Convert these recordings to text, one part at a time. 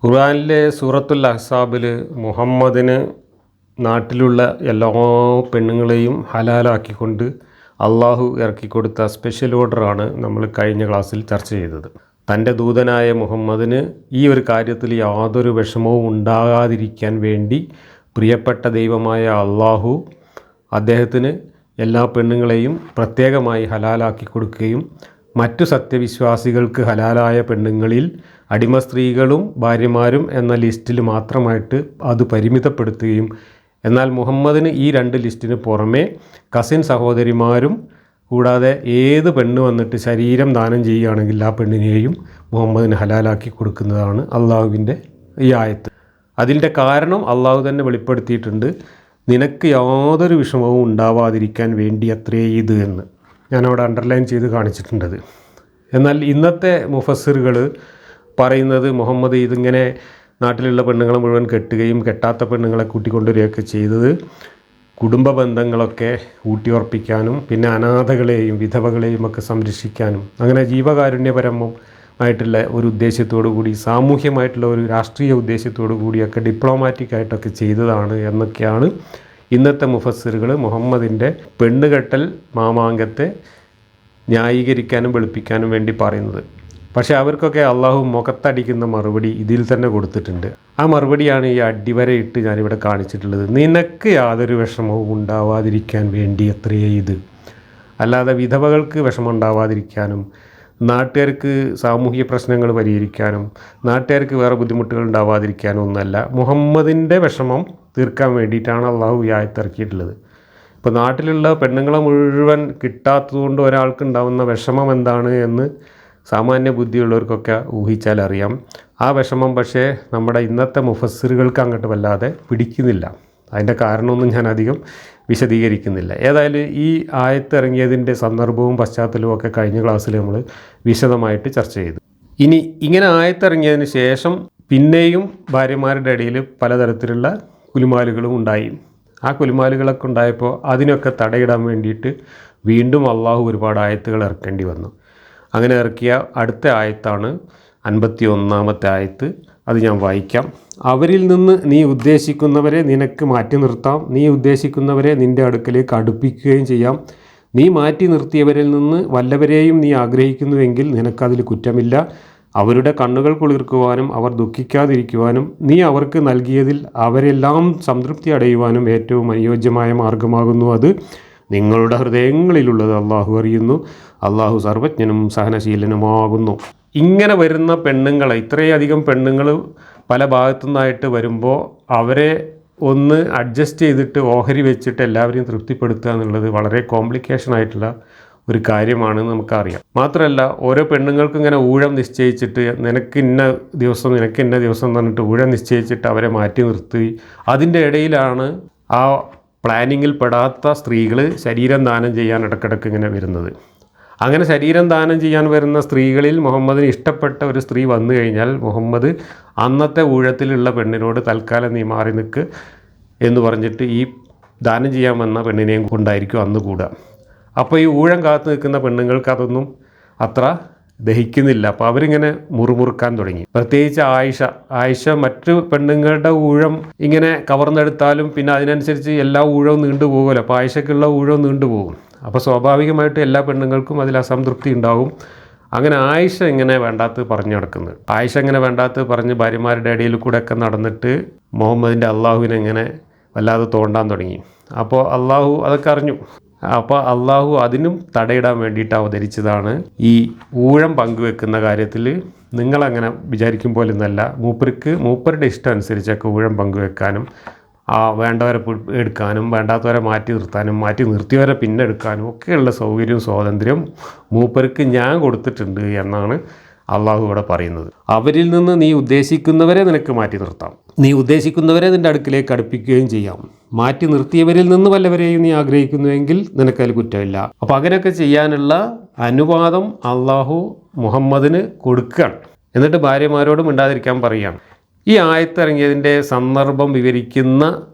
ഖുർആനിലെ സൂറത്തുൽ അഹ്സാബിൽ മുഹമ്മദിന് നാട്ടിലുള്ള എല്ലാ പെണ്ണുങ്ങളെയും ഹലാലാക്കിക്കൊണ്ട് അള്ളാഹു ഇറക്കിക്കൊടുത്ത സ്പെഷ്യൽ ഓർഡറാണ് നമ്മൾ കഴിഞ്ഞ ക്ലാസ്സിൽ ചർച്ച ചെയ്തത്. തൻ്റെ ദൂതനായ മുഹമ്മദിന് ഈ ഒരു കാര്യത്തിൽ യാതൊരു വിഷമവും ഉണ്ടാകാതിരിക്കാൻ വേണ്ടി പ്രിയപ്പെട്ട ദൈവമായ അള്ളാഹു അദ്ദേഹത്തിന് എല്ലാ പെണ്ണുങ്ങളെയും പ്രത്യേകമായി ഹലാലാക്കി കൊടുക്കുകയും മറ്റു സത്യവിശ്വാസികൾക്ക് ഹലാലായ പെണ്ണുങ്ങളിൽ അടിമ സ്ത്രീകളും ഭാര്യമാരും എന്ന ലിസ്റ്റിൽ മാത്രമായിട്ട് അത് പരിമിതപ്പെടുത്തുകയും എന്നാൽ മുഹമ്മദിന് ഈ രണ്ട് ലിസ്റ്റിന് പുറമെ കസിൻ സഹോദരിമാരും കൂടാതെ ഏത് പെണ്ണ് വന്നിട്ട് ശരീരം ദാനം ചെയ്യുകയാണെങ്കിൽ ആ പെണ്ണിനെയും മുഹമ്മദിന് ഹലാലാക്കി കൊടുക്കുന്നതാണ് അള്ളാഹുവിൻ്റെ ഈ ആയത്ത്. അതിൻ്റെ കാരണം അള്ളാഹു തന്നെ വെളിപ്പെടുത്തിയിട്ടുണ്ട്. നിനക്ക് യാതൊരു വിഷമവും ഉണ്ടാവാതിരിക്കാൻ വേണ്ടി അത്രേ ഇത് എന്ന് ഞാനവിടെ അണ്ടർലൈൻ ചെയ്ത് കാണിച്ചിട്ടുണ്ടത്. എന്നാൽ ഇന്നത്തെ മുഫസ്സിറുകൾ പറയുന്നത് മുഹമ്മദ് ഇതിങ്ങനെ നാട്ടിലുള്ള പെണ്ണുങ്ങളെ മുഴുവൻ കെട്ടുകയും കെട്ടാത്ത പെണ്ണുങ്ങളെ കൂട്ടിക്കൊണ്ടുവരികയൊക്കെ ചെയ്തത് കുടുംബ ബന്ധങ്ങളൊക്കെ ഊട്ടിയുറപ്പിക്കാനും പിന്നെ അനാഥകളെയും വിധവകളെയും ഒക്കെ സംരക്ഷിക്കാനും അങ്ങനെ ജീവകാരുണ്യപരമായിട്ടുള്ള ഒരു ഉദ്ദേശത്തോടു കൂടി സാമൂഹ്യമായിട്ടുള്ള ഒരു രാഷ്ട്രീയ ഉദ്ദേശത്തോടു കൂടിയൊക്കെ ഡിപ്ലോമാറ്റിക്കായിട്ടൊക്കെ ചെയ്തതാണ് എന്നൊക്കെയാണ് ഇന്നത്തെ മുഫസ്സിറുകൾ മുഹമ്മദിൻ്റെ പെണ്ണുകെട്ടൽ മാമാങ്കത്തെ ന്യായീകരിക്കാനും വെളുപ്പിക്കാനും വേണ്ടി പറയുന്നത്. പക്ഷേ അവർക്കൊക്കെ അള്ളാഹു മുഖത്തടിക്കുന്ന മറുപടി ഇതിൽ തന്നെ കൊടുത്തിട്ടുണ്ട്. ആ മറുപടിയാണ് ഈ അടിവരയിട്ട് ഞാനിവിടെ കാണിച്ചിട്ടുള്ളത്. നിനക്ക് യാതൊരു വിഷമവും ഉണ്ടാവാതിരിക്കാൻ വേണ്ടി അത്രയേ ഇത്. അല്ലാതെ വിധവകൾക്ക് വിഷമം ഉണ്ടാവാതിരിക്കാനും നാട്ടുകാർക്ക് സാമൂഹിക പ്രശ്നങ്ങൾ പരിഹരിക്കാനും നാട്ടുകാർക്ക് വേറെ ബുദ്ധിമുട്ടുകൾ ഉണ്ടാവാതിരിക്കാനും ഒന്നല്ല, മുഹമ്മദിൻ്റെ വിഷമം തീർക്കാൻ വേണ്ടിയിട്ടാണ് അള്ളാഹു ഈ ആയത്ത് ഇറക്കിയിട്ടുള്ളത്. ഇപ്പോൾ നാട്ടിലുള്ള പെണ്ണുങ്ങളെ മുഴുവൻ കിട്ടാത്തതുകൊണ്ട് ഒരാൾക്ക് ഉണ്ടാകുന്ന വിഷമം എന്താണ് എന്ന് സാമാന്യ ബുദ്ധിയുള്ളവർക്കൊക്കെ ഊഹിച്ചാൽ അറിയാം. ആ വിഷമം പക്ഷേ നമ്മുടെ ഇന്നത്തെ മുഫസ്സിറുകൾക്ക് അങ്ങോട്ട് വല്ലാതെ പിടിക്കുന്നില്ല. അതിൻ്റെ കാരണമൊന്നും ഞാൻ അധികം വിശദീകരിക്കുന്നില്ല. ഏതായാലും ഈ ആയത്ത് ഇറങ്ങിയതിൻ്റെ സന്ദർഭവും പശ്ചാത്തലവും ഒക്കെ കഴിഞ്ഞ ക്ലാസ്സിൽ നമ്മൾ വിശദമായിട്ട് ചർച്ച ചെയ്തു. ഇനി ഇങ്ങനെ ആയത്തിറങ്ങിയതിന് ശേഷം പിന്നെയും ഭാര്യമാരുടെ ഇടയിൽ പലതരത്തിലുള്ള കുലുമാലുകളും ഉണ്ടായി. ആ കുലുമാലുകളൊക്കെ ഉണ്ടായപ്പോൾ അതിനൊക്കെ തടയിടാൻ വേണ്ടിയിട്ട് വീണ്ടും അള്ളാഹു ഒരുപാട് ആയത്തുകൾ ഇറക്കേണ്ടി വന്നു. അങ്ങനെ ഇറക്കിയ അടുത്ത ആയത്താണ് 51-ാമത്തെ ആയത്ത്. അത് ഞാൻ വായിക്കാം. അവരിൽ നിന്ന് നീ ഉദ്ദേശിക്കുന്നവരെ നിനക്ക് മാറ്റി നിർത്താം, നീ ഉദ്ദേശിക്കുന്നവരെ നിൻ്റെ അടുക്കലേക്ക് അടുപ്പിക്കുകയും ചെയ്യാം. നീ മാറ്റി നിർത്തിയവരിൽ നിന്ന് വല്ലവരെയും നീ ആഗ്രഹിക്കുന്നുവെങ്കിൽ നിനക്കതിൽ കുറ്റമില്ല. അവരുടെ കണ്ണുകൾ കുളിർക്കുവാനും അവർ ദുഃഖിക്കാതിരിക്കുവാനും നീ അവർക്ക് നൽകിയതിൽ അവരെല്ലാം സംതൃപ്തി അടയുവാനും ഏറ്റവും അനുയോജ്യമായ മാർഗമാകുന്നു അത്. നിങ്ങളുടെ ഹൃദയങ്ങളിലുള്ളത് അള്ളാഹു അറിയുന്നു. അള്ളാഹു സർവജ്ഞനും സഹനശീലനുമാകുന്നു. ഇങ്ങനെ വരുന്ന പെണ്ണുങ്ങൾ, ഇത്രയധികം പെണ്ണുങ്ങൾ പല ഭാഗത്തുനിന്നായിട്ട് വരുമ്പോൾ അവരെ ഒന്ന് അഡ്ജസ്റ്റ് ചെയ്തിട്ട് ഓഹരി വെച്ചിട്ട് എല്ലാവരെയും തൃപ്തിപ്പെടുത്തുക എന്നുള്ളത് വളരെ കോംപ്ലിക്കേഷൻ ആയിട്ടുള്ള ഒരു കാര്യമാണ് നമുക്കറിയാം. മാത്രമല്ല ഓരോ പെണ്ണുങ്ങൾക്കും ഇങ്ങനെ ഊഴം നിശ്ചയിച്ചിട്ട് നിനക്ക് ഇന്ന ദിവസം എന്ന് പറഞ്ഞിട്ട് ഊഴം നിശ്ചയിച്ചിട്ട് അവരെ മാറ്റി നിർത്തി അതിൻ്റെ ഇടയിലാണ് ആ പ്ലാനിങ്ങിൽ പെടാത്ത സ്ത്രീകൾ ശരീരം ദാനം ചെയ്യാൻ ഇടയ്ക്കിടയ്ക്ക് ഇങ്ങനെ വരുന്നത്. അങ്ങനെ ശരീരം ദാനം ചെയ്യാൻ വരുന്ന സ്ത്രീകളിൽ മുഹമ്മദിന് ഇഷ്ടപ്പെട്ട ഒരു സ്ത്രീ വന്നു കഴിഞ്ഞാൽ മുഹമ്മദ് അന്നത്തെ ഊഴത്തിലുള്ള പെണ്ണിനോട് തൽക്കാലം നീ മാറി നിൽക്ക് എന്ന് പറഞ്ഞിട്ട് ഈ ദാനം ചെയ്യാൻ വന്ന പെണ്ണിനെയും കൊണ്ടായിരിക്കും അന്ന് കൂടുക. അപ്പോൾ ഈ ഊഴം കാത്തു നിൽക്കുന്ന പെണ്ണുങ്ങൾക്ക് അതൊന്നും അത്ര ദഹിക്കുന്നില്ല. അപ്പോൾ അവരിങ്ങനെ മുറുമുറുക്കാൻ തുടങ്ങി. പ്രത്യേകിച്ച് ആയിഷ മറ്റു പെണ്ണുങ്ങളുടെ ഊഴം ഇങ്ങനെ കവർന്നെടുത്താലും പിന്നെ അതിനനുസരിച്ച് എല്ലാ ഊഴവും നീണ്ടുപോകുമല്ലോ. അപ്പോൾ ആയിഷക്കുള്ള ഊഴവും നീണ്ടുപോകും. അപ്പോൾ സ്വാഭാവികമായിട്ട് എല്ലാ പെണ്ണുങ്ങൾക്കും അതിൽ അസംതൃപ്തി ഉണ്ടാവും. അങ്ങനെ ആയിഷ ഇങ്ങനെ വേണ്ടാത്തത് പറഞ്ഞു നടക്കുന്നത്. ആയിഷ ഇങ്ങനെ വേണ്ടാത്തത് പറഞ്ഞ് ഭാര്യമാരുടെ ഇടയിൽ കൂടെ ഒക്കെ നടന്നിട്ട് മുഹമ്മദിൻ്റെ അള്ളാഹുവിനെ ഇങ്ങനെ വല്ലാതെ തോണ്ടാൻ തുടങ്ങി. അപ്പോൾ അള്ളാഹു അതൊക്കെ അറിഞ്ഞു. അപ്പോൾ അള്ളാഹു അതിനും തടയിടാൻ വേണ്ടിയിട്ട് അവതരിച്ചതാണ് ഈ ഊഴം പങ്കുവെക്കുന്ന കാര്യത്തിൽ നിങ്ങളങ്ങനെ വിചാരിക്കും പോലെ ഒന്നല്ല. മൂപ്പരുടെ ഇഷ്ടം അനുസരിച്ചൊക്കെ ഊഴം പങ്കുവെക്കാനും വേണ്ടവരെ എടുക്കാനും വേണ്ടാത്തവരെ മാറ്റി നിർത്താനും മാറ്റി നിർത്തിയവരെ പിന്നെ എടുക്കാനും ഒക്കെയുള്ള സൗകര്യവും സ്വാതന്ത്ര്യം മൂപ്പർക്ക് ഞാൻ കൊടുത്തിട്ടുണ്ട് എന്നാണ് അള്ളാഹു ഇവിടെ പറയുന്നത്. അവരിൽ നിന്ന് നീ ഉദ്ദേശിക്കുന്നവരെ നിനക്ക് മാറ്റി നിർത്താം, നീ ഉദ്ദേശിക്കുന്നവരെ നിൻ്റെ അടുക്കിലേക്ക് അടുപ്പിക്കുകയും ചെയ്യാം. മാറ്റി നിർത്തിയവരിൽ നിന്ന് വല്ലവരെയും നീ ആഗ്രഹിക്കുന്നുവെങ്കിൽ നിനക്കതിൽ കുറ്റമില്ല. അപ്പോൾ അങ്ങനെയൊക്കെ ചെയ്യാനുള്ള അനുവാദം അള്ളാഹു മുഹമ്മദിന് കൊടുക്കുകയാണ്. എന്നിട്ട് ഭാര്യമാരോട് മിണ്ടാതിരിക്കാൻ പറയുകയാണ്. ഈ ആയത്തിറങ്ങിയതിൻ്റെ സന്ദർഭം വിവരിക്കുന്ന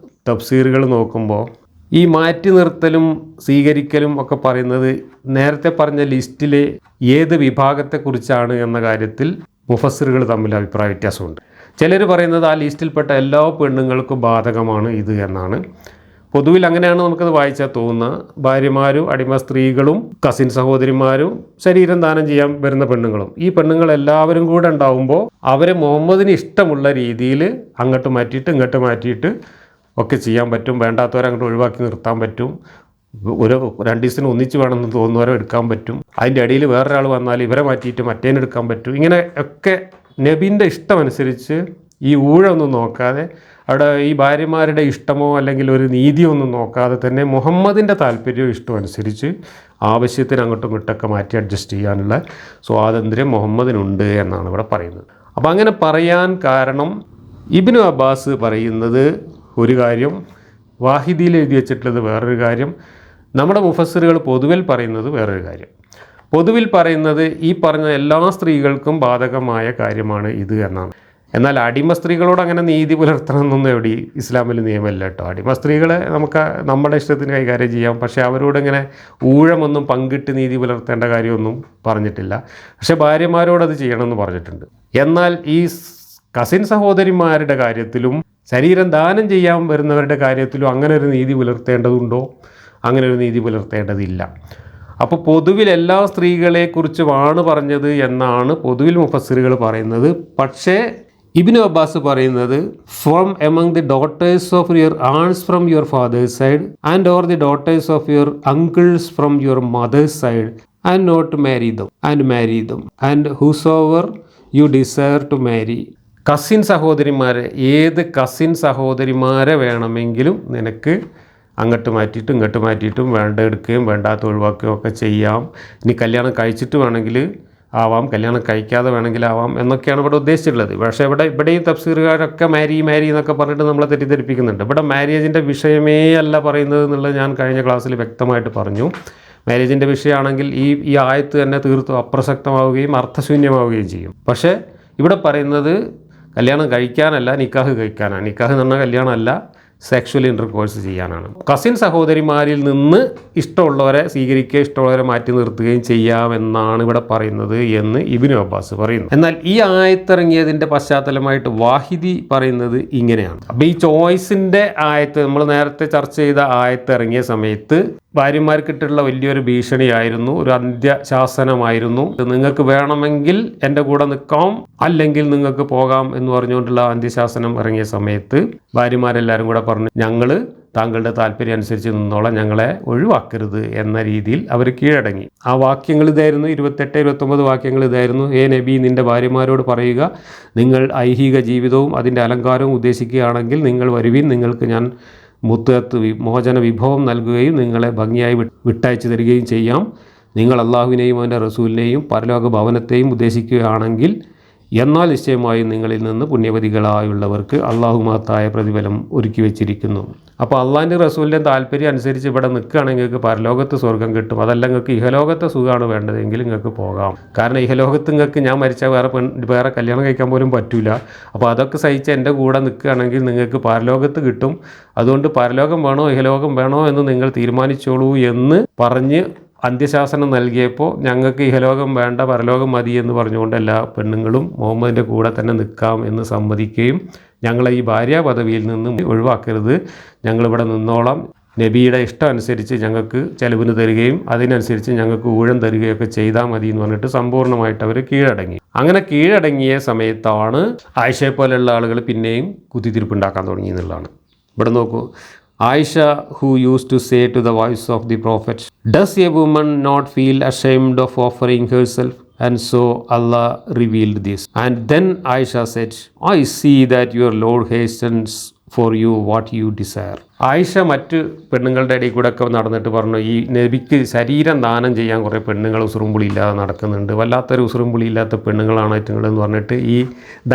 തഫ്സീറുകൾ നോക്കുമ്പോൾ ഈ മാറ്റി നിർത്തലും സ്വീകരിക്കലും ഒക്കെ പറയുന്നത് നേരത്തെ പറഞ്ഞ ലിസ്റ്റിലെ ഏത് വിഭാഗത്തെക്കുറിച്ചാണ് എന്ന കാര്യത്തിൽ മുഫസ്സിറുകൾ തമ്മിൽ അഭിപ്രായ വ്യത്യാസമുണ്ട്. ചിലർ പറയുന്നത് ആ ലിസ്റ്റിൽപ്പെട്ട എല്ലാ പെണ്ണുങ്ങൾക്കും ബാധകമാണ് ഇത് എന്നാണ്. പൊതുവിൽ അങ്ങനെയാണ് നമുക്കത് വായിച്ചാൽ തോന്നുന്നത്. ഭാര്യമാരും അടിമ സ്ത്രീകളും കസിൻ സഹോദരിമാരും ശരീരം ദാനം ചെയ്യാൻ വരുന്ന പെണ്ണുങ്ങളും, ഈ പെണ്ണുങ്ങളെല്ലാവരും കൂടെ ഉണ്ടാവുമ്പോൾ അവരെ മുഹമ്മദിന് ഇഷ്ടമുള്ള രീതിയിൽ അങ്ങോട്ട് മാറ്റിയിട്ട് ഇങ്ങോട്ട് മാറ്റിയിട്ട് ഒക്കെ ചെയ്യാൻ പറ്റും. വേണ്ടാത്തവരെ അങ്ങോട്ട് ഒഴിവാക്കി നിർത്താൻ പറ്റും. ഒരു 2 ദിവസത്തിന് ഒന്നിച്ച് വേണമെന്ന് തോന്നുന്നവരെ എടുക്കാൻ പറ്റും. അതിൻ്റെ ഇടയിൽ വേറൊരാൾ വന്നാൽ ഇവരെ മാറ്റിയിട്ട് മറ്റേനെ എടുക്കാൻ പറ്റും. ഇങ്ങനെ ഒക്കെ നബീൻ്റെ ഇഷ്ടമനുസരിച്ച് ഈ ഊഴമൊന്നും നോക്കാതെ, അവിടെ ഈ ഭാര്യമാരുടെ ഇഷ്ടമോ അല്ലെങ്കിൽ ഒരു നീതിയോ ഒന്നും നോക്കാതെ തന്നെ മുഹമ്മദിൻ്റെ താല്പര്യവും ഇഷ്ടവും അനുസരിച്ച് ആവശ്യത്തിന് അങ്ങോട്ടും ഇങ്ങോട്ടൊക്കെ മാറ്റി അഡ്ജസ്റ്റ് ചെയ്യാനുള്ള സ്വാതന്ത്ര്യം മുഹമ്മദിനുണ്ട് എന്നാണ് ഇവിടെ പറയുന്നത്. അപ്പോൾ അങ്ങനെ പറയാൻ കാരണം ഇബ്നു അബ്ബാസ് പറയുന്നത് ഒരു കാര്യം, വാഹിദിയിൽ എഴുതി വെച്ചിട്ടുള്ളത് വേറൊരു കാര്യം, നമ്മുടെ മുഫസ്സിറുകൾ പൊതുവിൽ പറയുന്നത് വേറൊരു കാര്യം. പൊതുവിൽ പറയുന്നത് ഈ പറഞ്ഞ എല്ലാ സ്ത്രീകൾക്കും ബാധകമായ കാര്യമാണ് ഇത് എന്നാണ്. എന്നാൽ അടിമ സ്ത്രീകളോട് അങ്ങനെ നീതി പുലർത്തണമെന്നൊന്നും എവിടെ ഇസ്ലാമിൽ നിയമമില്ല കേട്ടോ. അടിമ സ്ത്രീകളെ നമുക്ക് നമ്മുടെ ഇഷ്ടത്തിന് കൈകാര്യം ചെയ്യാം. പക്ഷേ അവരോട് ഇങ്ങനെ ഊഴമൊന്നും പങ്കിട്ട് നീതി പുലർത്തേണ്ട കാര്യമൊന്നും പറഞ്ഞിട്ടില്ല. പക്ഷേ ഭാര്യമാരോട് അത് ചെയ്യണമെന്ന് പറഞ്ഞിട്ടുണ്ട്. എന്നാൽ ഈ കസിൻ സഹോദരിമാരുടെ കാര്യത്തിലും ശരീരം ദാനം ചെയ്യാൻ വരുന്നവരുടെ കാര്യത്തിലും അങ്ങനെ ഒരു നീതി പുലർത്തേണ്ടതുണ്ടോ? അങ്ങനെ ഒരു നീതി പുലർത്തേണ്ടതില്ല. അപ്പോൾ പൊതുവിൽ എല്ലാ സ്ത്രീകളെക്കുറിച്ചുമാണ് പറഞ്ഞത് എന്നാണ് പൊതുവിൽ മുഫസ്സിറുകൾ പറയുന്നത്. പക്ഷേ ഇബ്നു അബ്ബാസ് പറയുന്നത് from among the daughters of your aunts from your father's side and or the daughters of your uncles from your mother's side and not marry them and whosoever you desire to marry. Cousin സഹോദരിമാരെ, ഏത് cousin സഹോദരിമാരെ വേണമെങ്കിലും നിനക്ക് അങ്ങോട്ട് മാറ്റിയിട്ടും ഇങ്ങോട്ട് മാറ്റിയിട്ടും വേണ്ട എടുക്കുകയും വേണ്ടാത്ത ഒഴിവാക്കുകയും ഒക്കെ ചെയ്യാം. ഇനി കല്യാണം കഴിച്ചിട്ട് വേണമെങ്കിൽ ആവാം, കല്യാണം കഴിക്കാതെ വേണമെങ്കിൽ ആവാം എന്നൊക്കെയാണ് ഇവിടെ ഉദ്ദേശിച്ചിട്ടുള്ളത്. പക്ഷേ ഇവിടെയും തഫ്സീറുകാരൊക്കെ മാരി എന്നൊക്കെ പറഞ്ഞിട്ട് നമ്മളെ തെറ്റിദ്ധരിപ്പിക്കുന്നുണ്ട്. ഇവിടെ മാരേജിൻ്റെ വിഷയമേ അല്ല പറയുന്നത് എന്നുള്ളത് ഞാൻ കഴിഞ്ഞ ക്ലാസ്സിൽ വ്യക്തമായിട്ട് പറഞ്ഞു. മാരേജിൻ്റെ വിഷയമാണെങ്കിൽ ഈ ആയത്ത് തന്നെ തീർത്തും അപ്രസക്തമാവുകയും അർത്ഥശൂന്യമാവുകയും ചെയ്യും. പക്ഷേ ഇവിടെ പറയുന്നത് കല്യാണം കഴിക്കാനല്ല, നിക്കാഹ് കഴിക്കാനാണ്. നിക്കാഹ് എന്ന് പറഞ്ഞാൽ കല്യാണമല്ല, സെക്ഷൽ ഇൻ്റർകോഴ്സ് ചെയ്യാനാണ്. കസിൻ സഹോദരിമാരിൽ നിന്ന് ഇഷ്ടമുള്ളവരെ സ്വീകരിക്കുക, ഇഷ്ടമുള്ളവരെ മാറ്റി നിർത്തുകയും ചെയ്യാമെന്നാണ് ഇവിടെ പറയുന്നത് എന്ന് ഇബ്നു അബ്ബാസ് പറയുന്നു. എന്നാൽ ഈ ആയത്തിറങ്ങിയതിൻ്റെ പശ്ചാത്തലമായിട്ട് വാഹിദി പറയുന്നത് ഇങ്ങനെയാണ്. അപ്പോൾ ഈ ചോയ്സിൻ്റെ ആയത്ത് നമ്മൾ നേരത്തെ ചർച്ച ചെയ്ത ആയത്തിറങ്ങിയ സമയത്ത് ഭാര്യമാർക്കിട്ടുള്ള വലിയൊരു ഭീഷണിയായിരുന്നു, ഒരു അന്ത്യശാസനമായിരുന്നു. നിങ്ങൾക്ക് വേണമെങ്കിൽ എൻ്റെ കൂടെ നിൽക്കാം, അല്ലെങ്കിൽ നിങ്ങൾക്ക് പോകാം എന്ന് പറഞ്ഞുകൊണ്ടുള്ള അന്ത്യശാസനം ഇറങ്ങിയ സമയത്ത് ഭാര്യമാരെല്ലാവരും കൂടെ പറഞ്ഞു, ഞങ്ങൾ താങ്കളുടെ താല്പര്യം അനുസരിച്ച് നിന്നോളാം, ഞങ്ങളെ ഒഴിവാക്കരുത് എന്ന രീതിയിൽ അവർ കീഴടങ്ങി. ആ വാക്യങ്ങൾ ഇതായിരുന്നു, 28-29 വാക്യങ്ങൾ ഇതായിരുന്നു. നബി, നിൻ്റെ ഭാര്യമാരോട് പറയുക, നിങ്ങൾ ഐഹിക ജീവിതവും അതിൻ്റെ അലങ്കാരവും ഉദ്ദേശിക്കുകയാണെങ്കിൽ നിങ്ങൾ വരുവിൻ, നിങ്ങൾക്ക് ഞാൻ മുത്തത്ത് മോചന വിഭവം നൽകുകയും നിങ്ങളെ ഭംഗിയായി വിട്ടയച്ചു തരികയും ചെയ്യാം. നിങ്ങൾ അള്ളാഹുവിനെയും അവൻ്റെ റസൂലിനെയും പരലോക ഭവനത്തെയും ഉദ്ദേശിക്കുകയാണെങ്കിൽ എന്നാൽ നിശ്ചയമായും നിങ്ങളിൽ നിന്ന് പുണ്യവതികളായുള്ളവർക്ക് അള്ളാഹു മഹത്തായ പ്രതിഫലം ഒരുക്കി വെച്ചിരിക്കുന്നു. അപ്പോൾ അള്ളാഹിൻ്റെ റസൂലിൻ്റെ താല്പര്യം അനുസരിച്ച് ഇവിടെ നിൽക്കുകയാണെങ്കിൽ നിങ്ങൾക്ക് പരലോകത്ത് സ്വർഗ്ഗം കിട്ടും. അതല്ല നിങ്ങൾക്ക് ഇഹലോകത്തെ സുഖമാണ് വേണ്ടതെങ്കിൽ നിങ്ങൾക്ക് പോകാം. കാരണം ഇഹലോകത്ത് നിങ്ങൾക്ക് ഞാൻ മരിച്ചാൽ വേറെ കല്യാണം കഴിക്കാൻ പോലും പറ്റില്ല. അപ്പോൾ അതൊക്കെ സഹിച്ച് എൻ്റെ കൂടെ നിൽക്കുകയാണെങ്കിൽ നിങ്ങൾക്ക് പരലോകത്ത് കിട്ടും. അതുകൊണ്ട് പരലോകം വേണോ ഇഹലോകം വേണോ എന്ന് നിങ്ങൾ തീരുമാനിച്ചോളൂ എന്ന് പറഞ്ഞ് അന്ത്യശാസനം നൽകിയപ്പോൾ ഞങ്ങൾക്ക് ഇഹലോകം വേണ്ട, പരലോകം മതി എന്ന് പറഞ്ഞുകൊണ്ട് എല്ലാ പെണ്ണുങ്ങളും മുഹമ്മദിൻ്റെ കൂടെ തന്നെ നിൽക്കാം എന്ന് സമ്മതിക്കുകയും ഞങ്ങളെ ഈ ഭാര്യ പദവിയിൽ നിന്നും ഒഴിവാക്കരുത്, ഞങ്ങളിവിടെ നിന്നോളാം, നബിയുടെ ഇഷ്ടം അനുസരിച്ച് ഞങ്ങൾക്ക് ചെലവിന് തരികയും അതിനനുസരിച്ച് ഞങ്ങൾക്ക് ഊഴം തരികയൊക്കെ ചെയ്താൽ മതി എന്ന് പറഞ്ഞിട്ട് സമ്പൂർണ്ണമായിട്ട് അവർ കീഴടങ്ങി. അങ്ങനെ കീഴടങ്ങിയ സമയത്താണ് ആയിഷയെ പോലെയുള്ള ആളുകൾ പിന്നെയും കുത്തിത്തിരിപ്പുണ്ടാക്കാൻ തുടങ്ങി എന്നുള്ളതാണ്. ഇവിടെ നോക്കൂ, Aisha, who used to say to the voice of the Prophet, "Does a woman not feel ashamed of offering herself?" And so Allah revealed this. And then Aisha said, "I see that your Lord hastens for you what you desire." Ayisha മറ്റ് പെണ്ണുങ്ങളുടെ ഇടയിൽ കൂടെ ഒക്കെ നടന്നിട്ട് പറഞ്ഞു, ഈ നബിക്ക് ശരീരം ദാനം ചെയ്യാൻ കുറേ പെണ്ണുങ്ങൾ ഉസുറുമ്പുളി ഇല്ലാതെ നടക്കുന്നുണ്ട്, വല്ലാത്തൊരു ഉസുറുമ്പുളി ഇല്ലാത്ത പെണ്ണുങ്ങളാണ് എന്ന് പറഞ്ഞിട്ട് ഈ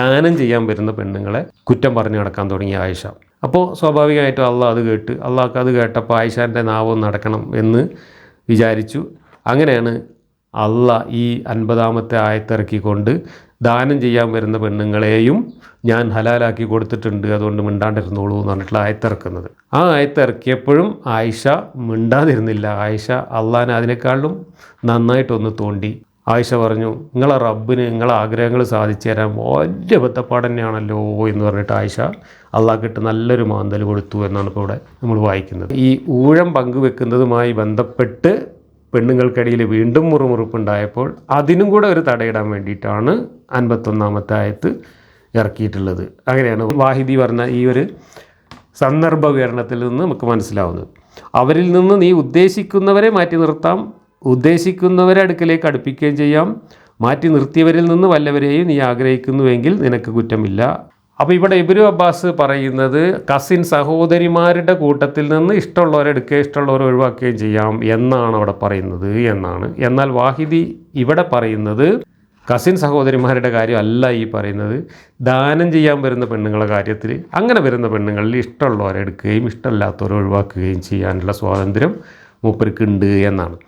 ദാനം ചെയ്യാൻ വരുന്ന പെണ്ണുങ്ങളെ കുറ്റം പറഞ്ഞു നടക്കാൻ തുടങ്ങി ആയിഷ. അപ്പോൾ സ്വാഭാവികമായിട്ടും അള്ളാഹ് അത് കേട്ട്, അള്ളാഹ്ക്ക് അത് കേട്ടപ്പോൾ ആയിഷാൻ്റെ നാവും നടക്കണം എന്ന് വിചാരിച്ചു. അങ്ങനെയാണ് അള്ളാഹ് ഈ 50-ാമത്തെ ആയത്തിറക്കിക്കൊണ്ട് ദാനം ചെയ്യാൻ വരുന്ന പെണ്ണുങ്ങളെയും ഞാൻ ഹലാലാക്കി കൊടുത്തിട്ടുണ്ട്, അതുകൊണ്ട് മിണ്ടാണ്ടിരുന്നോളൂ എന്ന് പറഞ്ഞിട്ടുള്ള ആയത്തിറക്കുന്നത്. ആ ആയത്തിറക്കിയപ്പോഴും ആയിഷ മിണ്ടാതിരുന്നില്ല. ആയിഷ അള്ളാഹിനെ അതിനേക്കാളും നന്നായിട്ടൊന്ന് തോണ്ടി. ആയിഷ പറഞ്ഞു, നിങ്ങളെ റബ്ബിന് നിങ്ങളെ ആഗ്രഹങ്ങൾ സാധിച്ചു തരാൻ വലിയ ബദ്ധപ്പാട് തന്നെയാണല്ലോ എന്ന് പറഞ്ഞിട്ട് ആയിഷ അള്ളാഹ്ക്കിട്ട് നല്ലൊരു മാന്തൽ കൊടുത്തു എന്നാണ് ഇപ്പോൾ ഇവിടെ നമ്മൾ വായിക്കുന്നത്. ഈ ഊഴം പങ്കുവെക്കുന്നതുമായി ബന്ധപ്പെട്ട് പെണ്ണുങ്ങൾക്കിടയിൽ വീണ്ടും മുറുമുറുപ്പുണ്ടായപ്പോൾ അതിനും കൂടെ ഒരു തടയിടാൻ വേണ്ടിയിട്ടാണ് 51-ാമത്തെ ആയത്ത് ഇറക്കിയിട്ടുള്ളത്. അങ്ങനെയാണ് വാഹിദി പറഞ്ഞ ഈ ഒരു സന്ദർഭ വിവരണത്തിൽ നിന്ന് നമുക്ക് മനസ്സിലാവുന്നത്. അവരിൽ നിന്ന് നീ ഉദ്ദേശിക്കുന്നവരെ മാറ്റി നിർത്താം, ഉദ്ദേശിക്കുന്നവരെ അടുക്കലേക്ക് അടുപ്പിക്കുകയും ചെയ്യാം. മാറ്റി നിർത്തിയവരിൽ നിന്ന് വല്ലവരെയും നീ ആഗ്രഹിക്കുന്നുവെങ്കിൽ നിനക്ക് കുറ്റമില്ല. അപ്പോൾ ഇവിടെ ഇബ്നു അബ്ബാസ് പറയുന്നത് കസിൻ സഹോദരിമാരുടെ കൂട്ടത്തിൽ നിന്ന് ഇഷ്ടമുള്ളവരെ എടുക്കുകയും ഇഷ്ടമുള്ളവരെ ഒഴിവാക്കുകയും ചെയ്യാം എന്നാണ് അവിടെ പറയുന്നത് എന്നാണ്. എന്നാൽ വാഹിദി ഇവിടെ പറയുന്നത് കസിൻ സഹോദരിമാരുടെ കാര്യം അല്ല ഈ പറയുന്നത്, ദാനം ചെയ്യാൻ വരുന്ന പെണ്ണുങ്ങളുടെ കാര്യത്തിൽ അങ്ങനെ വരുന്ന പെണ്ണുങ്ങളിൽ ഇഷ്ടമുള്ളവരെ എടുക്കുകയും ഇഷ്ടമില്ലാത്തവരെ ഒഴിവാക്കുകയും ചെയ്യാനുള്ള സ്വാതന്ത്ര്യം മൂപ്പർക്കുണ്ട് എന്നാണ്.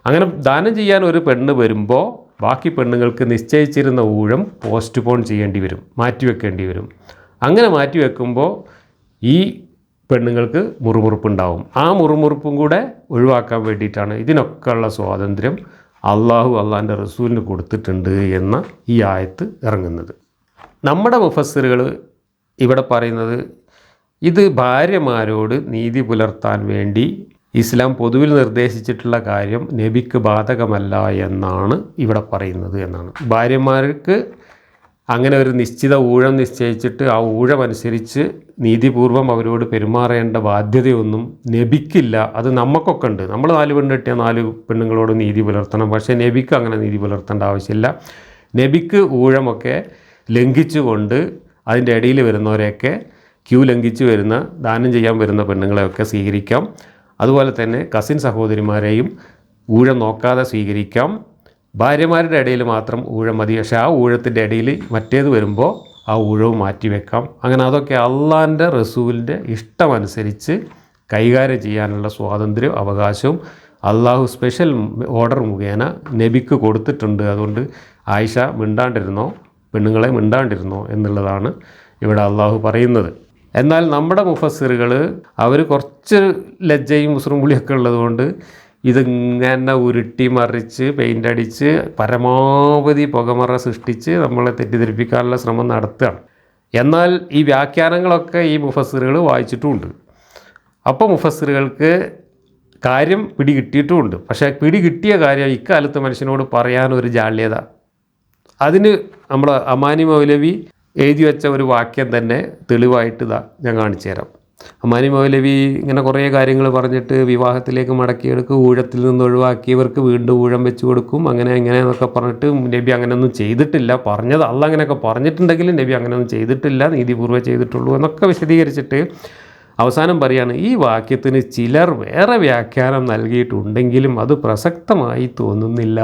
അങ്ങനെ ദാനം ചെയ്യാൻ ഒരു പെണ്ണ് വരുമ്പോൾ ബാക്കി പെണ്ണുങ്ങൾക്ക് നിശ്ചയിച്ചിരുന്ന ഊഴം പോസ്റ്റ്പോൺ ചെയ്യേണ്ടി വരും, മാറ്റിവെക്കേണ്ടി വരും. അങ്ങനെ മാറ്റിവെക്കുമ്പോൾ ഈ പെണ്ണുങ്ങൾക്ക് മുറുമുറുപ്പുണ്ടാവും. ആ മുറുമുറുപ്പും കൂടെ ഒഴിവാക്കാൻ വേണ്ടിയിട്ടാണ് ഇതിനൊക്കെയുള്ള സ്വാതന്ത്ര്യം അള്ളാഹുവിൻ്റെ റസൂലിന് കൊടുത്തിട്ടുണ്ട് എന്ന ഈ ആയത്ത് ഇറങ്ങുന്നത്. നമ്മുടെ മുഫസ്സിറുകൾ ഇവിടെ പറയുന്നത് ഇത് ഭാര്യമാരോട് നീതി പുലർത്താൻ വേണ്ടി ഇസ്ലാം പൊതുവിൽ നിർദ്ദേശിച്ചിട്ടുള്ള കാര്യം നബിക്ക് ബാധകമല്ല എന്നാണ് ഇവിടെ പറയുന്നത് എന്നാണ്. ഭാര്യമാർക്ക് അങ്ങനെ ഒരു നിശ്ചിത ഊഴം നിശ്ചയിച്ചിട്ട് ആ ഊഴം അനുസരിച്ച് നീതിപൂർവം അവരോട് പെരുമാറേണ്ട ബാധ്യതയൊന്നും നബിക്കില്ല. അത് നമുക്കൊക്കെ ഉണ്ട്. നമ്മൾ 4 പെണ്ണ് കിട്ടിയ 4 പെണ്ണുങ്ങളോട് നീതി പുലർത്തണം. പക്ഷേ നബിക്ക് അങ്ങനെ നീതി പുലർത്തേണ്ട ആവശ്യമില്ല. നബിക്ക് ഊഴമൊക്കെ ലംഘിച്ചുകൊണ്ട് അതിൻ്റെ ഇടയിൽ വരുന്നവരെയൊക്കെ ക്യൂ ലംഘിച്ച് വരുന്ന ദാനം ചെയ്യാൻ വരുന്ന പെണ്ണുങ്ങളെയൊക്കെ സ്വീകരിക്കാം. അതുപോലെ തന്നെ കസിൻ സഹോദരിമാരെയും ഊഴം നോക്കാതെ സ്വീകരിക്കാം. ഭാര്യമാരുടെ ഇടയിൽ മാത്രം ഊഴം മതി. പക്ഷേ ആ ഊഴത്തിൻ്റെ ഇടയിൽ മറ്റേത് വരുമ്പോൾ ആ ഊഴവും മാറ്റിവെക്കാം. അങ്ങനെ അതൊക്കെ അള്ളാൻ്റെ റസൂലിൻ്റെ ഇഷ്ടമനുസരിച്ച് കൈകാര്യം ചെയ്യാനുള്ള സ്വാതന്ത്ര്യം അവകാശവും അള്ളാഹു സ്പെഷ്യൽ ഓർഡർ മുഖേന നബിക്ക് കൊടുത്തിട്ടുണ്ട്. അതുകൊണ്ട് ആയിഷ മിണ്ടാണ്ടിരുന്നോ, പെണ്ണുങ്ങളെ മിണ്ടാണ്ടിരുന്നോ എന്നുള്ളതാണ് ഇവിടെ അള്ളാഹു പറയുന്നത്. എന്നാൽ നമ്മുടെ മുഫസ്സിറുകൾ അവർ കുറച്ച് ലജ്ജയും മുസ്ലിംപുളിയൊക്കെ ഉള്ളതുകൊണ്ട് ഇതിങ്ങനെ ഉരുട്ടി മറിച്ച് പെയിൻ്റ് അടിച്ച് പരമാവധി പുകമറ സൃഷ്ടിച്ച് നമ്മളെ തെറ്റിദ്ധരിപ്പിക്കാനുള്ള ശ്രമം നടത്തുകയാണ്. എന്നാൽ ഈ വ്യാഖ്യാനങ്ങളൊക്കെ ഈ മുഫസ്സിറുകൾ വായിച്ചിട്ടുമുണ്ട്. അപ്പോൾ മുഫസ്സിറുകൾക്ക് കാര്യം പിടികിട്ടിയിട്ടുമുണ്ട്. പക്ഷേ പിടികിട്ടിയ കാര്യം ഇക്കാലത്ത് മനുഷ്യനോട് പറയാനൊരു ജാള്യത. അതിന് നമ്മൾ അമാനി മൗലവി എഴുതി വെച്ച ഒരു വാക്യം തന്നെ തെളിവായിട്ട് ഞാൻ കാണിച്ചു തരാം. അമാനി മൗലവി ഇങ്ങനെ കുറേ കാര്യങ്ങൾ പറഞ്ഞിട്ട് വിവാഹത്തിലേക്ക് മടക്കിയെടുക്കും, ഊഴത്തിൽ നിന്ന് ഒഴിവാക്കിയവർക്ക് വീണ്ടും ഊഴം വെച്ച് കൊടുക്കും, അങ്ങനെ എന്നൊക്കെ പറഞ്ഞിട്ട് നബി അങ്ങനെയൊന്നും ചെയ്തിട്ടില്ല. പറഞ്ഞത് അല്ല അങ്ങനെയൊക്കെ പറഞ്ഞിട്ടുണ്ടെങ്കിലും നബി അങ്ങനെയൊന്നും ചെയ്തിട്ടില്ല, നീതിപൂർവ്വം ചെയ്തിട്ടുള്ളൂ എന്നൊക്കെ വിശദീകരിച്ചിട്ട് അവസാനം പറയാണ് ഈ വാക്യത്തിന് ചിലർ വേറെ വ്യാഖ്യാനം നൽകിയിട്ടുണ്ടെങ്കിലും അത് പ്രസക്തമായി തോന്നുന്നില്ല.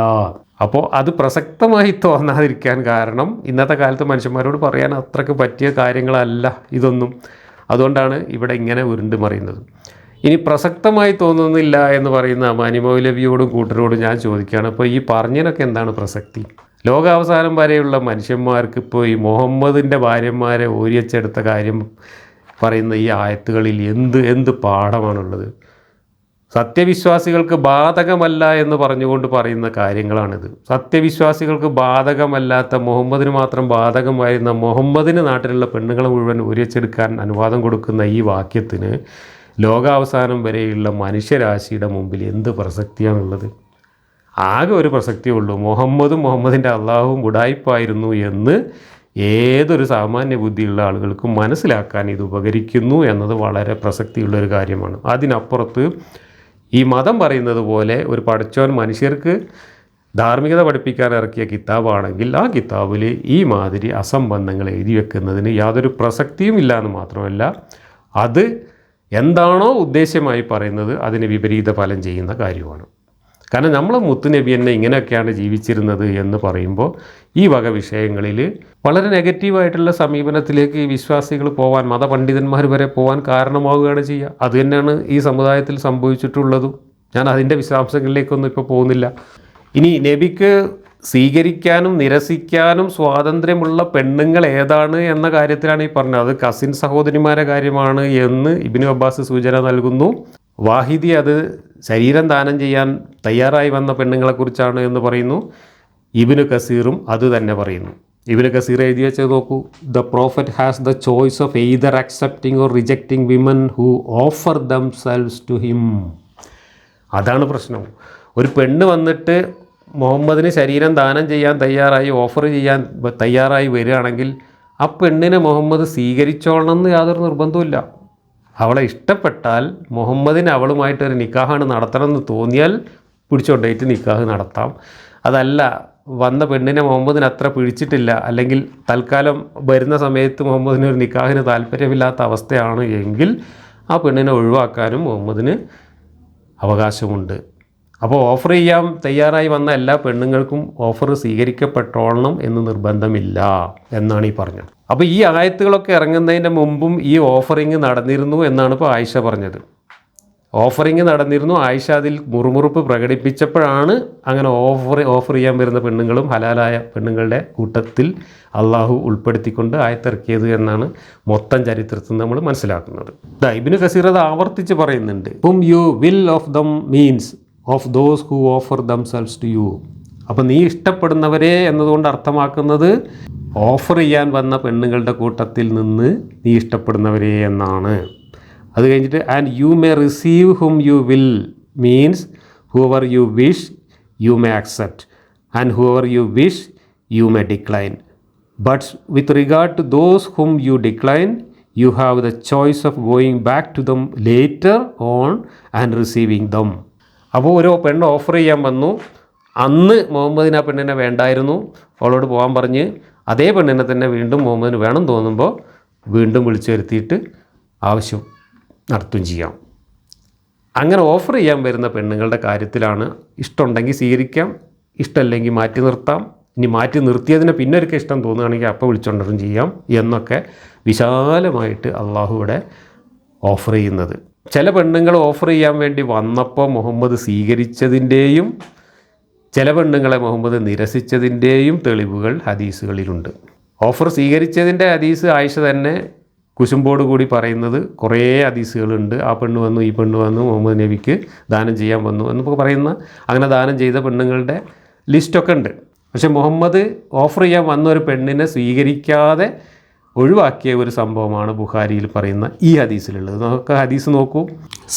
അപ്പോൾ അത് പ്രസക്തമായി തോന്നാതിരിക്കാൻ കാരണം ഇന്നത്തെ കാലത്ത് മനുഷ്യന്മാരോട് പറയാൻ അത്രയ്ക്ക് പറ്റിയ കാര്യങ്ങളല്ല ഇതൊന്നും. അതുകൊണ്ടാണ് ഇവിടെ ഇങ്ങനെ ഉരുണ്ട് മറിയുന്നത്. ഇനി പ്രസക്തമായി തോന്നുന്നില്ല എന്ന് പറയുന്ന അമാനി മൗലവിയോടും കൂട്ടരോടും ഞാൻ ചോദിക്കുകയാണ്, അപ്പോൾ ഈ പറഞ്ഞതിനൊക്കെ എന്താണ് പ്രസക്തി? ലോകാവസാനം വരെയുള്ള മനുഷ്യന്മാർക്ക് ഇപ്പോൾ ഈ മുഹമ്മദിൻ്റെ ഭാര്യന്മാരെ ഓരിയച്ചെടുത്ത കാര്യം പറയുന്ന ഈ ആയത്തുകളിൽ എന്ത് പാഠമാണുള്ളത്? സത്യവിശ്വാസികൾക്ക് ബാധകമല്ല എന്ന് പറഞ്ഞുകൊണ്ട് പറയുന്ന കാര്യങ്ങളാണിത്. സത്യവിശ്വാസികൾക്ക് ബാധകമല്ലാത്ത മുഹമ്മദിന് മാത്രം ബാധകമായിരുന്ന മുഹമ്മദിന് നാട്ടിലുള്ള പെണ്ണുങ്ങളെ മുഴുവൻ ഉരിച്ചെടുക്കാൻ അനുവാദം കൊടുക്കുന്ന ഈ വാക്യത്തിന് ലോകാവസാനം വരെയുള്ള മനുഷ്യരാശിയുടെ മുമ്പിൽ എന്ത് പ്രസക്തിയാണുള്ളത്? ആകെ ഒരു പ്രസക്തിയേ ഉള്ളൂ, മുഹമ്മദിൻ്റെ അള്ളാഹുവും ഉഡായിപ്പായിരുന്നു എന്ന് ഏതൊരു സാമാന്യ ബുദ്ധിയുള്ള ആളുകൾക്കും മനസ്സിലാക്കാൻ ഇത് ഉപകരിക്കുന്നു എന്നത് വളരെ പ്രസക്തിയുള്ളൊരു കാര്യമാണ്. അതിനപ്പുറത്ത് ഈ മതം പറയുന്നത് പോലെ ഒരു പടച്ചോൻ മനുഷ്യർക്ക് ധാർമ്മികത പഠിപ്പിക്കാൻ ഇറക്കിയ കിതാബാണെങ്കിൽ ആ കിതാബിൽ ഈ മാതിരി അസംബന്ധങ്ങൾ എഴുതി വെക്കുന്നതിന് യാതൊരു പ്രസക്തിയും ഇല്ല എന്ന് മാത്രമല്ല, അത് എന്താണോ ഉദ്ദേശ്യമായി പറയുന്നത് അതിന് വിപരീത ഫലം ചെയ്യുന്ന കാര്യമാണ്. കാരണം നമ്മൾ മുത്തുനബി തന്നെ ഇങ്ങനെയൊക്കെയാണ് ജീവിച്ചിരുന്നത് എന്ന് പറയുമ്പോൾ ഈ വക വിഷയങ്ങളിൽ വളരെ നെഗറ്റീവായിട്ടുള്ള സമീപനത്തിലേക്ക് ഈ വിശ്വാസികൾ പോകാൻ, മതപണ്ഡിതന്മാർ വരെ പോകാൻ കാരണമാവുകയാണ് ചെയ്യുക. അത് തന്നെയാണ് ഈ സമുദായത്തിൽ സംഭവിച്ചിട്ടുള്ളതും. ഞാൻ അതിൻ്റെ വിശദാംശങ്ങളിലേക്കൊന്നും ഇപ്പോൾ പോകുന്നില്ല. ഇനി നബിക്ക് സ്വീകരിക്കാനും നിരസിക്കാനും സ്വാതന്ത്ര്യമുള്ള പെണ്ണുങ്ങൾ ഏതാണ് എന്ന കാര്യത്തിലാണ് ഈ പറഞ്ഞത്. അത് കസിൻ സഹോദരിമാരുടെ കാര്യമാണ് എന്ന് ഇബ്നു അബ്ബാസ് സൂചന നൽകുന്നു. വാഹിദി അത് ശരീരം ദാനം ചെയ്യാൻ തയ്യാറായി വന്ന പെണ്ണുങ്ങളെക്കുറിച്ചാണ് എന്ന് പറയുന്നു. ഇബ്നു കസീറും അത് തന്നെ പറയുന്നു. ഇബ്നു കസീർ എഴുതി വെച്ചത് നോക്കൂ. The prophet has the choice of either accepting or rejecting women who offer themselves to him. അതാണ് പ്രശ്നം. ഒരു പെണ്ണ് വന്നിട്ട് മുഹമ്മദിന് ശരീരം ദാനം ചെയ്യാൻ തയ്യാറായി, ഓഫർ ചെയ്യാൻ തയ്യാറായി വരികയാണെങ്കിൽ ആ പെണ്ണിനെ മുഹമ്മദ് സ്വീകരിച്ചോളണം എന്ന് യാതൊരു നിർബന്ധമില്ല. അവളെ ഇഷ്ടപ്പെട്ടാൽ മുഹമ്മദിന് അവളുമായിട്ടൊരു നിക്കാഹാണ് നടത്തണമെന്ന് തോന്നിയാൽ പിടിച്ചുകൊണ്ടേറ്റ് നിക്കാഹ് നടത്താം. അതല്ല, വന്ന പെണ്ണിനെ മുഹമ്മദിന് അത്ര പിടിച്ചിട്ടില്ല, അല്ലെങ്കിൽ തൽക്കാലം വരുന്ന സമയത്ത് മുഹമ്മദിന് ഒരു നിക്കാഹിന് താല്പര്യമില്ലാത്ത അവസ്ഥയാണ് എങ്കിൽ ആ പെണ്ണിനെ ഒഴിവാക്കാനും മുഹമ്മദിന് അവകാശമുണ്ട്. അപ്പോൾ ഓഫർ ചെയ്യാൻ തയ്യാറായി വന്ന എല്ലാ പെണ്ണുങ്ങൾക്കും ഓഫർ സ്വീകരിക്കപ്പെട്ടോളണം എന്ന് നിർബന്ധമില്ല എന്നാണ് ഈ പറഞ്ഞത്. അപ്പോൾ ഈ ആയത്തുകളൊക്കെ ഇറങ്ങുന്നതിൻ്റെ മുമ്പും ഈ ഓഫറിങ് നടന്നിരുന്നു എന്നാണ് ഇപ്പോൾ ആയിഷ പറഞ്ഞത്. ഓഫറിങ് നടന്നിരുന്നു. ആയിഷ അതിൽ മുറുമുറുപ്പ് പ്രകടിപ്പിച്ചപ്പോഴാണ് അങ്ങനെ ഓഫർ ചെയ്യാൻ വരുന്ന പെണ്ണുങ്ങളും ഹലാലായ പെണ്ണുങ്ങളുടെ കൂട്ടത്തിൽ അള്ളാഹു ഉൾപ്പെടുത്തിക്കൊണ്ട് ആയത്തിറക്കിയത് എന്നാണ് മൊത്തം ചരിത്രത്തിൽ നമ്മൾ മനസ്സിലാക്കുന്നത്. ഇബ്നു കസീർ അത് ആവർത്തിച്ച് പറയുന്നുണ്ട്. Whom you will of them means of those who offer themselves to you. അപ്പോൾ നീ ഇഷ്ടപ്പെടുന്നവരെ എന്നതുകൊണ്ട് അർത്ഥമാക്കുന്നത് ഓഫർ ചെയ്യാൻ വന്ന പെണ്ണുങ്ങളുടെ കൂട്ടത്തിൽ നിന്ന് നീ ഇഷ്ടപ്പെടുന്നവരെ എന്നാണ്. അത് കഴിഞ്ഞിട്ട് and you may receive whom you will means whoever you wish you may accept and whoever you wish you may decline. But with regard to those whom you decline you have the choice of going back to them later on and receiving them. അപ്പോൾ ഒരു പെണ്ണ് offer ചെയ്യാൻ വന്നു. അന്ന് മുഹമ്മദിന് ആ പെണ്ണിനെ വേണ്ടായിരുന്നു. അവളോട് പോകാൻ പറഞ്ഞ് അതേ പെണ്ണിനെ തന്നെ വീണ്ടും മുഹമ്മദിന് വേണം തോന്നുമ്പോൾ വീണ്ടും വിളിച്ചു വരുത്തിയിട്ട് ആവശ്യം നടത്തുകയും ചെയ്യാം. അങ്ങനെ ഓഫർ ചെയ്യാൻ വരുന്ന പെണ്ണുങ്ങളുടെ കാര്യത്തിലാണ് ഇഷ്ടമുണ്ടെങ്കിൽ സ്വീകരിക്കാം, ഇഷ്ടമല്ലെങ്കിൽ മാറ്റി നിർത്താം. ഇനി മാറ്റി നിർത്തിയതിന് പിന്നെ ഒരിക്കൽ ഇഷ്ടം തോന്നുകയാണെങ്കിൽ അപ്പോൾ വിളിച്ചുകൊണ്ടും ചെയ്യാം എന്നൊക്കെ വിശാലമായിട്ട് അള്ളാഹു ഇവിടെ ഓഫർ ചെയ്യുന്നത്. ചില പെണ്ണുങ്ങൾ ഓഫർ ചെയ്യാൻ വേണ്ടി വന്നപ്പോൾ മുഹമ്മദ് സ്വീകരിച്ചതിൻ്റെയും ചില പെണ്ണുങ്ങളെ മുഹമ്മദ് നിരസിച്ചതിൻ്റെയും തെളിവുകൾ ഹദീസുകളിലുണ്ട്. ഓഫർ സ്വീകരിച്ചതിൻ്റെ ഹദീസ് ആയിഷ തന്നെ കുശുമ്പോട് കൂടി പറയുന്നത് കുറേ ഹദീസുകളുണ്ട്. ആ പെണ്ണ് വന്നു, ഈ പെണ്ണ് വന്നു, മുഹമ്മദ് നബിക്ക് ദാനം ചെയ്യാൻ വന്നു എന്നൊക്കെ പറയുന്ന അങ്ങനെ ദാനം ചെയ്ത പെണ്ണുങ്ങളുടെ ലിസ്റ്റൊക്കെ ഉണ്ട്. പക്ഷേ മുഹമ്മദ് ഓഫർ ചെയ്യാൻ വന്ന ഒരു പെണ്ണിനെ സ്വീകരിക്കാതെ ഒഴിവാക്കിയ ഒരു സംഭവമാണ് ബുഖാരിയിൽ പറയുന്ന ഈ ഹദീസിലുള്ളത്. നമുക്ക് ഹദീസ് നോക്കൂ.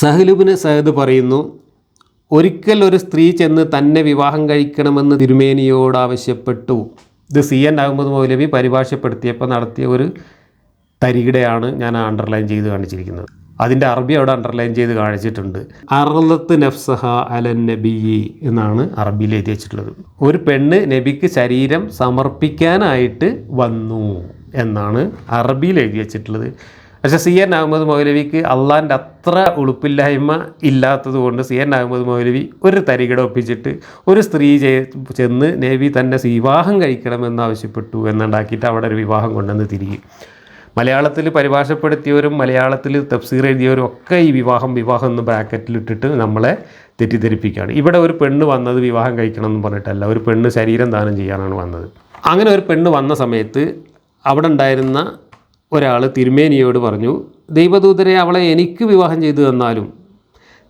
സഹ്ൽ ഇബ്നു സഅദ് പറയുന്നു, ഒരിക്കൽ ഒരു സ്ത്രീ ചെന്ന് തന്നെ വിവാഹം കഴിക്കണമെന്ന് തിരുമേനിയോട് ആവശ്യപ്പെട്ടു. ഇത് CN അഹമ്മദ് മൗലവി പരിഭാഷപ്പെടുത്തിയപ്പോൾ നടത്തിയ ഒരു തരികിടയാണ് ഞാൻ അണ്ടർലൈൻ ചെയ്ത് കാണിച്ചിരിക്കുന്നത്. അതിൻ്റെ അറബി അവിടെ അണ്ടർലൈൻ ചെയ്ത് കാണിച്ചിട്ടുണ്ട്. അർളത്ത് നഫ്സഹ അലൻ നബി എന്നാണ് അറബിയിൽ എഴുതി വെച്ചിട്ടുള്ളത്. ഒരു പെണ്ണ് നബിക്ക് ശരീരം സമർപ്പിക്കാനായിട്ട് വന്നു എന്നാണ് അറബിയിൽ എഴുതി വെച്ചിട്ടുള്ളത്. പക്ഷേ CN അഹമ്മദ് മൗലവിക്ക് അള്ളാൻ്റെ അത്ര ഉളുപ്പില്ലായ്മ ഇല്ലാത്തത് കൊണ്ട് CN അഹമ്മദ് മൗലവി ഒരു തരികിട ഒപ്പിച്ചിട്ട് ഒരു സ്ത്രീ ചെന്ന് നബി തന്നെ വിവാഹം കഴിക്കണമെന്ന് ആവശ്യപ്പെട്ടു എന്നുണ്ടാക്കിയിട്ട് അവിടെ ഒരു വിവാഹം കൊണ്ടുവന്ന് തിരികെ മലയാളത്തിൽ പരിഭാഷപ്പെടുത്തിയവരും മലയാളത്തിൽ തഫ്സീർ എഴുതിയവരും ഒക്കെ ഈ വിവാഹം എന്ന് ബ്രാക്കറ്റിലിട്ടിട്ട് നമ്മളെ തെറ്റിദ്ധരിപ്പിക്കുകയാണ്. ഇവിടെ ഒരു പെണ്ണ് വന്നത് വിവാഹം കഴിക്കണം എന്ന് പറഞ്ഞിട്ടല്ല, ഒരു പെണ്ണ് ശരീരം ദാനം ചെയ്യാനാണ് വന്നത്. അങ്ങനെ ഒരു പെണ്ണ് വന്ന സമയത്ത് അവിടെ ഉണ്ടായിരുന്ന ഒരാൾ തിരുമേനിയോട് പറഞ്ഞു, ദൈവദൂതരെ, അവളെ എനിക്ക് വിവാഹം ചെയ്തു തന്നാലും.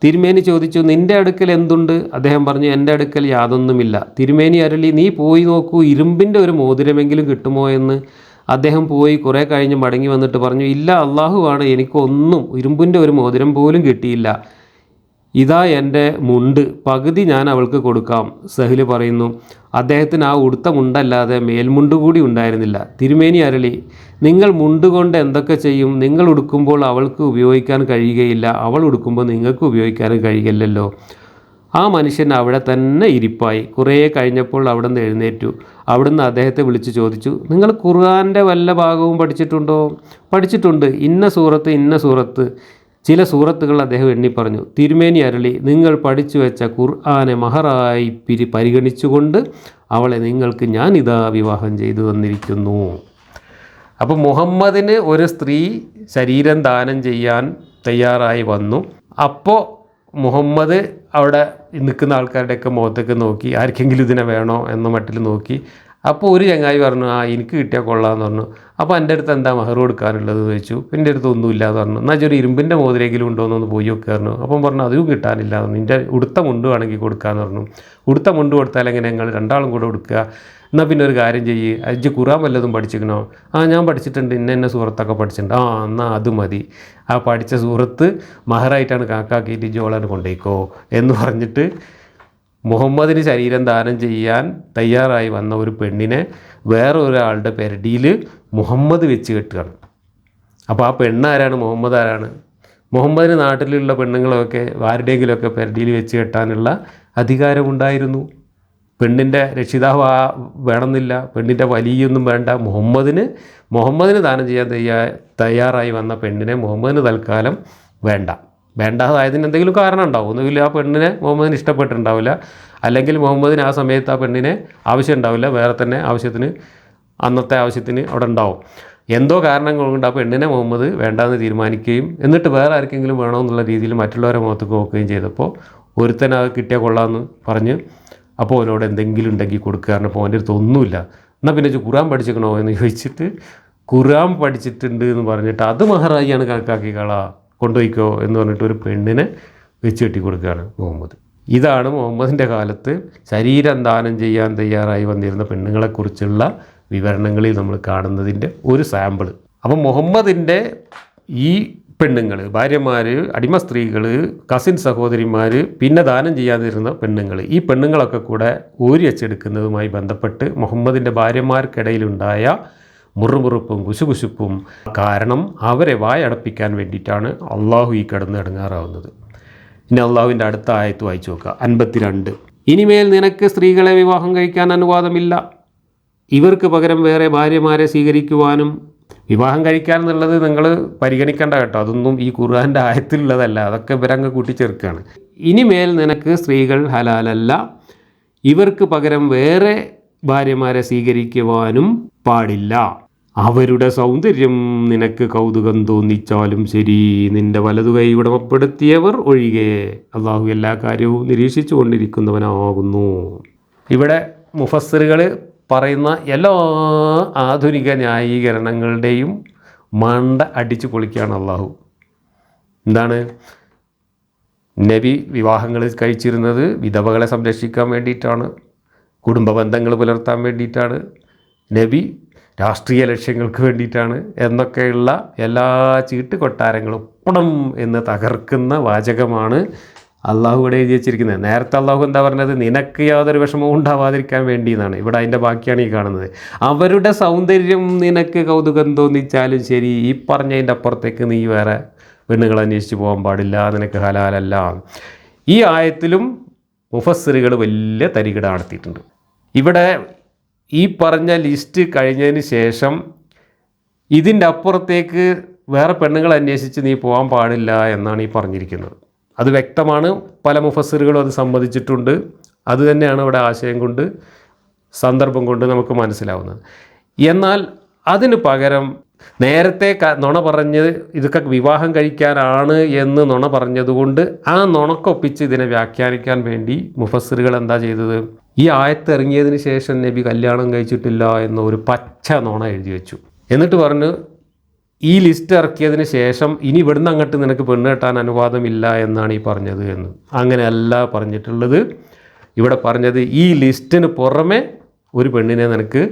തിരുമേനി ചോദിച്ചു, നിൻ്റെ അടുക്കൽ എന്തുണ്ട്? അദ്ദേഹം പറഞ്ഞു, എൻ്റെ അടുക്കൽ യാതൊന്നുമില്ല. തിരുമേനി അരുളി, നീ പോയി നോക്കൂ, ഇരുമ്പിൻ്റെ ഒരു മോതിരമെങ്കിലും കിട്ടുമോ എന്ന്. അദ്ദേഹം പോയി കുറേ കഴിഞ്ഞ് മടങ്ങി വന്നിട്ട് പറഞ്ഞു, ഇല്ല, അള്ളാഹുവാണ്, എനിക്കൊന്നും ഇരുമ്പിൻ്റെ ഒരു മോതിരം പോലും കിട്ടിയില്ല. ഇതാ എൻ്റെ മുണ്ട്, പകുതി ഞാൻ അവൾക്ക് കൊടുക്കാം. സഹ്ൽ പറയുന്നു, അദ്ദേഹത്തിന് ആ ഉടുത്ത മുണ്ടല്ലാതെ മേൽമുണ്ട് കൂടി ഉണ്ടായിരുന്നില്ല. തിരുമേനി അരളി, നിങ്ങൾ മുണ്ട് കൊണ്ട് എന്തൊക്കെ ചെയ്യും? നിങ്ങൾ ഉടുക്കുമ്പോൾ അവൾക്ക് ഉപയോഗിക്കാൻ കഴിയുകയില്ല, അവൾ ഉടുക്കുമ്പോൾ നിങ്ങൾക്ക് ഉപയോഗിക്കാനും കഴിയില്ലല്ലോ. ആ മനുഷ്യൻ അവിടെ തന്നെ ഇരിപ്പായി. കുറേ കഴിഞ്ഞപ്പോൾ അവിടെ നിന്ന് എഴുന്നേറ്റു. അവിടുന്ന് അദ്ദേഹത്തെ വിളിച്ച് ചോദിച്ചു, നിങ്ങൾ ഖുർആൻ്റെ വല്ല ഭാഗവും പഠിച്ചിട്ടുണ്ടോ? പഠിച്ചിട്ടുണ്ട്, ഇന്ന സൂറത്ത്. ചില സൂറത്തുകൾ അദ്ദേഹം എണ്ണി പറഞ്ഞു. തിരുമേനി അരളി, നിങ്ങൾ പഠിച്ചു വെച്ച ഖുർആനെ മഹറായി പരിഗണിച്ചുകൊണ്ട് അവളെ നിങ്ങൾക്ക് ഞാൻ ഇതാ വിവാഹം ചെയ്തു തന്നിരിക്കുന്നു. അപ്പോൾ മുഹമ്മദിന് ഒരു സ്ത്രീ ശരീരം ദാനം ചെയ്യാൻ തയ്യാറായി വന്നു. അപ്പോൾ മുഹമ്മദ് അവിടെ നിൽക്കുന്ന ആൾക്കാരുടെയൊക്കെ മുഖത്തേക്ക് നോക്കി, ആർക്കെങ്കിലും ഇതിനെ വേണോ എന്ന മട്ടിൽ നോക്കി, അപ്പോൾ ഒരു ചങ്ങായി പറഞ്ഞു, എനിക്ക് കിട്ടിയാൽ കൊള്ളാമെന്ന് പറഞ്ഞു. അപ്പോൾ എൻ്റെ അടുത്ത് എന്താ മഹർ കൊടുക്കാനുള്ളത് എന്ന് ചോദിച്ചു. എൻ്റെ അടുത്ത് ഒന്നുമില്ല എന്ന് പറഞ്ഞു. എന്നാൽ ഒരു ഇരുമ്പിൻ്റെ മോതിരെങ്കിലും ഉണ്ടോ എന്നൊന്ന് പോയി നോക്കുക പറഞ്ഞു. അപ്പം പറഞ്ഞു അതും കിട്ടാനില്ല എന്ന്. നിൻ്റെ ഉടുത്ത മുണ്ട് വേണമെങ്കിൽ കൊടുക്കാമെന്ന് പറഞ്ഞു. ഉടുത്ത മുണ്ട് കൊടുത്താൽ എങ്ങനെ ഞങ്ങൾ രണ്ടാളും കൂടെ കൊടുക്കുക? എന്നാൽ പിന്നെ ഒരു കാര്യം ചെയ്യ്, അജ്ജ് ഖുറാൻ വല്ലതും പഠിച്ചിരിക്കണോ? ഞാൻ പഠിച്ചിട്ടുണ്ട്, ഇന്ന സൂറത്തൊക്കെ പഠിച്ചിട്ടുണ്ട്. എന്നാൽ അത് മതി, ആ പഠിച്ച സൂറത്ത് മഹറായിട്ടാണ് കാക്കാക്കിയിട്ട് ജോളനെ കൊണ്ടുപോയിക്കോ എന്ന് പറഞ്ഞിട്ട് മുഹമ്മദിന് ശരീരം ദാനം ചെയ്യാൻ തയ്യാറായി വന്ന ഒരു പെണ്ണിനെ വേറെ ഒരാളുടെ പെരടിയിൽ മുഹമ്മദ് വെച്ച് കെട്ടുകയാണ്. അപ്പോൾ ആ പെണ്ണാരാണ്? മുഹമ്മദ് ആരാണ്? മുഹമ്മദിന് നാട്ടിലുള്ള പെണ്ണുങ്ങളൊക്കെ ആരുടെയെങ്കിലുമൊക്കെ പെരടിയിൽ വെച്ച് കെട്ടാനുള്ള അധികാരമുണ്ടായിരുന്നു. പെണ്ണിൻ്റെ രക്ഷിതാവ് വേണമെന്നില്ല, പെണ്ണിൻ്റെ വലിയൊന്നും വേണ്ട. മുഹമ്മദിന് ദാനം ചെയ്യാൻ തയ്യാറായി വന്ന പെണ്ണിനെ മുഹമ്മദിന് തൽക്കാലം വേണ്ടാതായതിന് എന്തെങ്കിലും കാരണം ഉണ്ടാവും. ഒന്നുമില്ല, ആ പെണ്ണിനെ മുഹമ്മദിന് ഇഷ്ടപ്പെട്ടിട്ടുണ്ടാവില്ല, അല്ലെങ്കിൽ മുഹമ്മദിന് ആ സമയത്ത് ആ പെണ്ണിനെ ആവശ്യം ഉണ്ടാവില്ല, വേറെ തന്നെ അന്നത്തെ ആവശ്യത്തിന് അവിടെ ഉണ്ടാവും. എന്തോ കാരണങ്ങൾ കൊണ്ട് ആ പെണ്ണിനെ മുഹമ്മദ് വേണ്ടാന്ന് തീരുമാനിക്കുകയും എന്നിട്ട് വേറെ ആർക്കെങ്കിലും വേണമെന്നുള്ള രീതിയിൽ മറ്റുള്ളവരെ മുഖത്തേക്ക് നോക്കുകയും ചെയ്തപ്പോൾ ഒരുത്തനെ അത് കിട്ടിയാൽ കൊള്ളാമെന്ന് പറഞ്ഞ് അപ്പോൾ അവനോട് എന്തെങ്കിലും ഉണ്ടെങ്കിൽ കൊടുക്കുക. കാരണം അവൻ്റെ അടുത്ത് ഒന്നുമില്ല. എന്നാൽ പിന്നെ ഖുറാൻ പഠിച്ചിക്കണോ എന്ന് ചോദിച്ചിട്ട് ഖുറാൻ പഠിച്ചിട്ടുണ്ട് എന്ന് പറഞ്ഞിട്ട് അത് മഹറായിയാണ് കണക്കാക്കിക്കളാ, കൊണ്ടുപോയിക്കോ എന്ന് പറഞ്ഞിട്ട് ഒരു പെണ്ണിനെ വെച്ച് കെട്ടി കൊടുക്കുകയാണ് മുഹമ്മദ്. ഇതാണ് മുഹമ്മദിൻ്റെ കാലത്ത് ശരീരം ദാനം ചെയ്യാൻ തയ്യാറായി വന്നിരുന്ന പെണ്ണുങ്ങളെക്കുറിച്ചുള്ള വിവരണങ്ങളിൽ നമ്മൾ കാണുന്നതിൻ്റെ ഒരു സാമ്പിൾ. അപ്പം മുഹമ്മദിൻ്റെ ഈ പെണ്ണുങ്ങൾ, ഭാര്യമാർ, അടിമ സ്ത്രീകൾ, കസിൻ സഹോദരിമാർ, പിന്നെ ദാനം ചെയ്യാതിരുന്ന പെണ്ണുങ്ങൾ, ഈ പെണ്ണുങ്ങളൊക്കെ കൂടെ ഊരി വെച്ചെടുക്കുന്നതുമായി ബന്ധപ്പെട്ട് മുഹമ്മദിൻ്റെ ഭാര്യമാർക്കിടയിലുണ്ടായ മുറുമുറുപ്പും കുശുകുശുപ്പും കാരണം അവരെ വായടപ്പിക്കാൻ വേണ്ടിയിട്ടാണ് അള്ളാഹു ഈ കിടന്ന് ഇടങ്ങാറാവുന്നത്. ഇനി അള്ളാഹുവിൻ്റെ അടുത്ത ആയത്ത് വായിച്ചു നോക്കുക, 52. ഇനിമേൽ നിനക്ക് സ്ത്രീകളെ വിവാഹം കഴിക്കാൻ അനുവാദമില്ല, ഇവർക്ക് പകരം വേറെ ഭാര്യമാരെ സ്വീകരിക്കുവാനും. വിവാഹം കഴിക്കാൻ എന്നുള്ളത് നിങ്ങൾ പരിഗണിക്കേണ്ട കേട്ടോ, അതൊന്നും ഈ ഖുർആൻ്റെ ആയത്തിലുള്ളതല്ല, അതൊക്കെ ഇവരങ്ങ് കൂട്ടിച്ചേർക്കുകയാണ്. ഇനിമേൽ നിനക്ക് സ്ത്രീകൾ ഹലാലല്ല, ഇവർക്ക് പകരം വേറെ ഭാര്യമാരെ സ്വീകരിക്കുവാനും പാടില്ല. അവരുടെ സൗന്ദര്യം നിനക്ക് കൗതുകം തോന്നിച്ചാലും ശരി, നിന്റെ വലതുകൈ ഉടമപ്പെടുത്തിയവർ ഒഴികെ. അള്ളാഹു എല്ലാ കാര്യവും നിരീക്ഷിച്ചു കൊണ്ടിരിക്കുന്നവനാകുന്നു. ഇവിടെ മുഫസ്സിറുകൾ പറയുന്ന എല്ലാ ആധുനിക ന്യായീകരണങ്ങളുടെയും മണ്ട അടിച്ചു പൊളിക്കുകയാണ് അള്ളാഹു. എന്താണ്? നബി വിവാഹങ്ങൾ കഴിച്ചിരുന്നത് വിധവകളെ സംരക്ഷിക്കാൻ വേണ്ടിയിട്ടാണ്, കുടുംബ ബന്ധങ്ങൾ പുലർത്താൻ വേണ്ടിയിട്ടാണ്, നബി രാഷ്ട്രീയ ലക്ഷ്യങ്ങൾക്ക് വേണ്ടിയിട്ടാണ് എന്നൊക്കെയുള്ള എല്ലാ ചീട്ട് കൊട്ടാരങ്ങളും പണം എന്ന് തകർക്കുന്ന വാചകമാണ് അള്ളാഹു ഇവിടെ എഴുതി വെച്ചിരിക്കുന്നത്. നേരത്തെ അള്ളാഹു എന്താ പറഞ്ഞത്? നിനക്ക് യാതൊരു വിഷമവും ഉണ്ടാവാതിരിക്കാൻ വേണ്ടി എന്നാണ്. ഇവിടെ അതിൻ്റെ ബാക്കിയാണ് ഈ കാണുന്നത്. അവരുടെ സൗന്ദര്യം നിനക്ക് കൗതുകം തോന്നിച്ചാലും ശരി, ഈ പറഞ്ഞതിൻ്റെ അപ്പുറത്തേക്ക് നീ വേറെ പെണ്ണുങ്ങൾ അന്വേഷിച്ച് പോകാൻ പാടില്ല, നിനക്ക് ഹലാലല്ല. ഈ ആയത്തിലും മുഫസ്സിറുകൾ വലിയ തരികിട നടത്തിയിട്ടുണ്ട്. ഇവിടെ ഈ പറഞ്ഞ ലിസ്റ്റ് കഴിഞ്ഞതിന് ശേഷം ഇതിൻ്റെ അപ്പുറത്തേക്ക് വേറെ പെണ്ണുങ്ങൾ അന്വേഷിച്ച് നീ പോകാൻ പാടില്ല എന്നാണ് ഈ പറഞ്ഞിരിക്കുന്നത്. അത് വ്യക്തമാണ്, പല മുഫസ്സിറുകളും അത് സമ്മതിച്ചിട്ടുണ്ട്. അത് തന്നെയാണ് ഇവിടെ ആശയം കൊണ്ട്, സന്ദർഭം കൊണ്ട് നമുക്ക് മനസ്സിലാവുന്നത്. എന്നാൽ അതിന് പകരം നേരത്തെ നുണ പറഞ്ഞത് ഇതൊക്കെ വിവാഹം കഴിക്കാനാണ് എന്ന് നുണ പറഞ്ഞതുകൊണ്ട് ആ നുണക്കൊപ്പിച്ച് ഇതിനെ വ്യാഖ്യാനിക്കാൻ വേണ്ടി മുഫസ്സിറുകൾ എന്താ ചെയ്തത്? ഈ ആയത്ത് ഇറങ്ങിയതിന് ശേഷം നബി കല്യാണം കഴിച്ചിട്ടില്ല എന്ന ഒരു പച്ച നുണ എഴുതി വെച്ചു. എന്നിട്ട് പറഞ്ഞു ഈ ലിസ്റ്റ് ഇറക്കിയതിന് ശേഷം ഇനി ഇവിടുന്ന് അങ്ങോട്ട് നിനക്ക് പെണ്ണ് കെട്ടാൻ അനുവാദമില്ല എന്നാണ് ഈ പറഞ്ഞത് എന്ന്. അങ്ങനെയല്ല പറഞ്ഞിട്ടുള്ളത്. ഇവിടെ പറഞ്ഞത് ഈ ലിസ്റ്റിന് പുറമെ ഒരു പെണ്ണിനെ നിനക്ക്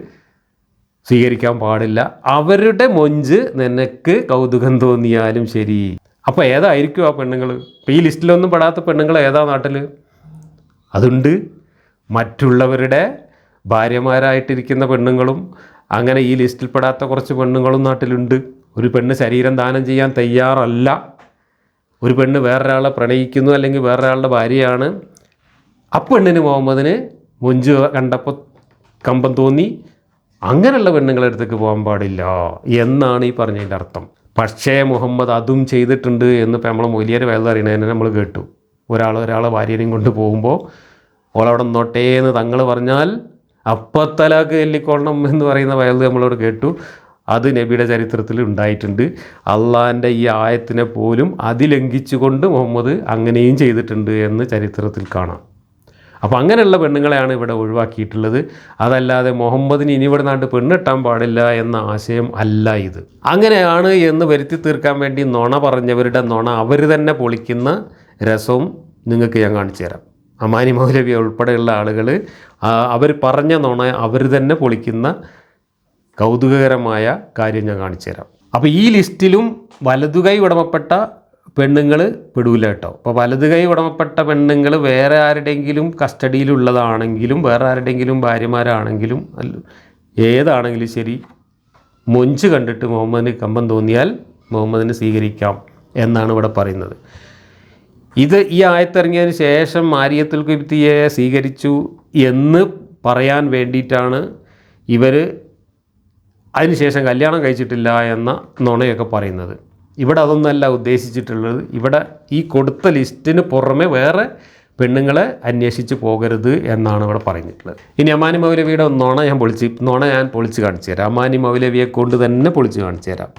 സ്വീകരിക്കാൻ പാടില്ല, അവരുടെ മൊഞ്ച് നിനക്ക് കൗതുകം തോന്നിയാലും ശരി. അപ്പോൾ ഏതായിരിക്കും ആ പെണ്ണുങ്ങൾ? ഇപ്പോൾ ഈ ലിസ്റ്റിലൊന്നും പെടാത്ത പെണ്ണുങ്ങൾ ഏതാ നാട്ടിൽ? അതുണ്ട്. മറ്റുള്ളവരുടെ ഭാര്യമാരായിട്ടിരിക്കുന്ന പെണ്ണുങ്ങളും അങ്ങനെ ഈ ലിസ്റ്റിൽ പെടാത്ത കുറച്ച് പെണ്ണുങ്ങളും നാട്ടിലുണ്ട്. ഒരു പെണ്ണ് ശരീരം ദാനം ചെയ്യാൻ തയ്യാറല്ല, ഒരു പെണ്ണ് വേറൊരാളെ പ്രണയിക്കുന്നു അല്ലെങ്കിൽ വേറൊരാളുടെ ഭാര്യയാണ്, ആ പെണ്ണിന് മുഹമ്മദിന് മൊഞ്ച് കണ്ടപ്പോൾ കമ്പം തോന്നി, അങ്ങനെയുള്ള പെണ്ണുങ്ങളുടെ അടുത്തേക്ക് പോകാൻ പാടില്ല എന്നാണ് ഈ പറഞ്ഞതിൻ്റെ അർത്ഥം. പക്ഷേ മുഹമ്മദ് അതും ചെയ്തിട്ടുണ്ട് എന്ന് ഇപ്പം നമ്മളെ മൊയ്ലിയാർ വയൽ അറിയണതിനെ നമ്മൾ കേട്ടു. ഒരാളെ ഭാര്യനെയും കൊണ്ട് പോകുമ്പോൾ ഓളവിടെ നോട്ടേ എന്ന് തങ്ങൾ പറഞ്ഞാൽ അപ്പത്തലാക്ക് എല്ലിക്കൊള്ളണം എന്ന് പറയുന്ന വയൽ നമ്മളോട് കേട്ടു. അത് നബിയുടെ ചരിത്രത്തിൽ ഉണ്ടായിട്ടുണ്ട്. അള്ളാഹിൻ്റെ ഈ ആയത്തിനെ പോലും അതിലംഘിച്ചുകൊണ്ട് മുഹമ്മദ് അങ്ങനെയും ചെയ്തിട്ടുണ്ട് എന്ന് ചരിത്രത്തിൽ കാണാം. അപ്പോൾ അങ്ങനെയുള്ള പെണ്ണുങ്ങളെയാണ് ഇവിടെ ഒഴിവാക്കിയിട്ടുള്ളത്. അതല്ലാതെ മുഹമ്മദിന് ഇനി ഇവിടെ നാട്ട് പെണ്ണിട്ടാൻ പാടില്ല എന്ന ആശയം അല്ല ഇത്. അങ്ങനെയാണ് എന്ന് വരുത്തി തീർക്കാൻ വേണ്ടി നുണ പറഞ്ഞവരുടെ നുണ അവർ തന്നെ പൊളിക്കുന്ന രസവും നിങ്ങൾക്ക് ഞാൻ കാണിച്ചു തരാം. അമാനി മൗലവി ഉൾപ്പെടെയുള്ള ആളുകൾ അവർ പറഞ്ഞ നുണ അവർ തന്നെ പൊളിക്കുന്ന കൗതുകകരമായ കാര്യം ഞാൻ കാണിച്ചു തരാം. അപ്പോൾ ഈ ലിസ്റ്റിലും വലതുകൈ ഉടമപ്പെട്ട പെണ്ണുങ്ങൾ പെടൂല കേട്ടോ. അപ്പോൾ വലതുകൈ ഉടമപ്പെട്ട പെണ്ണുങ്ങൾ വേറെ ആരുടെയെങ്കിലും കസ്റ്റഡിയിലുള്ളതാണെങ്കിലും വേറെ ആരുടെയെങ്കിലും ഭാര്യമാരാണെങ്കിലും ഏതാണെങ്കിലും ശരി, മൊഞ്ച് കണ്ടിട്ട് മുഹമ്മദിന് കമ്പം തോന്നിയാൽ മുഹമ്മദിന് സ്വീകരിക്കാം എന്നാണ് ഇവിടെ പറയുന്നത്. ഇത് ഈ ആയത്തിറങ്ങിയതിന് ശേഷം മാരിയത്തുൽ ഖിബ്തിയെ സ്വീകരിച്ചു എന്ന് പറയാൻ വേണ്ടിയിട്ടാണ് ഇവർ അതിനുശേഷം കല്യാണം കഴിച്ചിട്ടില്ല എന്ന നുണയൊക്കെ പറയുന്നത്. ഇവിടെ അതൊന്നല്ല ഉദ്ദേശിച്ചിട്ടുള്ളത്. ഇവിടെ ഈ കൊടുത്ത ലിസ്റ്റിന് പുറമെ വേറെ പെണ്ണുങ്ങളെ അന്വേഷിച്ച് പോകരുത് എന്നാണ് ഇവിടെ പറഞ്ഞിട്ടുള്ളത്. ഇനി അമാനി മൗലവിയുടെ നുണ ഞാൻ പൊളിച്ച് കാണിച്ചു തരാം. അമാനി മൗലവിയെ കൊണ്ട് തന്നെ പൊളിച്ച് കാണിച്ചു തരാം.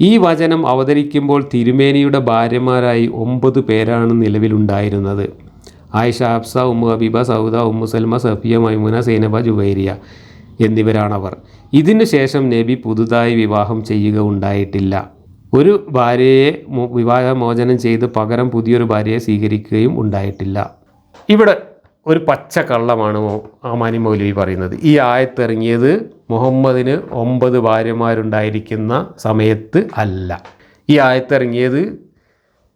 ഈ വചനം അവതരിക്കുമ്പോൾ തിരുമേനിയുടെ ഭാര്യമാരായി 9 പേരാണ് നിലവിലുണ്ടായിരുന്നത്. ആയിഷ, ഹഫ്സ, ഉമ്മു ഹബീബ, സൗദ, ഉമ്മു സൽമ, സഫിയ, മൈമുന, സൈനബ, ജുവൈരിയ എന്നിവരാണവർ. ഇതിനു ശേഷം നബി പുതുതായി വിവാഹം ചെയ്യുക ഉണ്ടായിട്ടില്ല. ഒരു ഭാര്യയെ വിവാഹമോചനം ചെയ്ത് പകരം പുതിയൊരു ഭാര്യയെ സ്വീകരിക്കുകയും ഉണ്ടായിട്ടില്ല. ഇവിടെ ഒരു പച്ച കള്ളമാണ് അമാനി മൗലവി പറയുന്നത്. ഈ ആയത്തിറങ്ങിയത് മുഹമ്മദിന് 9 ഭാര്യമാരുണ്ടായിരിക്കുന്ന സമയത്ത് അല്ല. ഈ ആയത്തിറങ്ങിയത്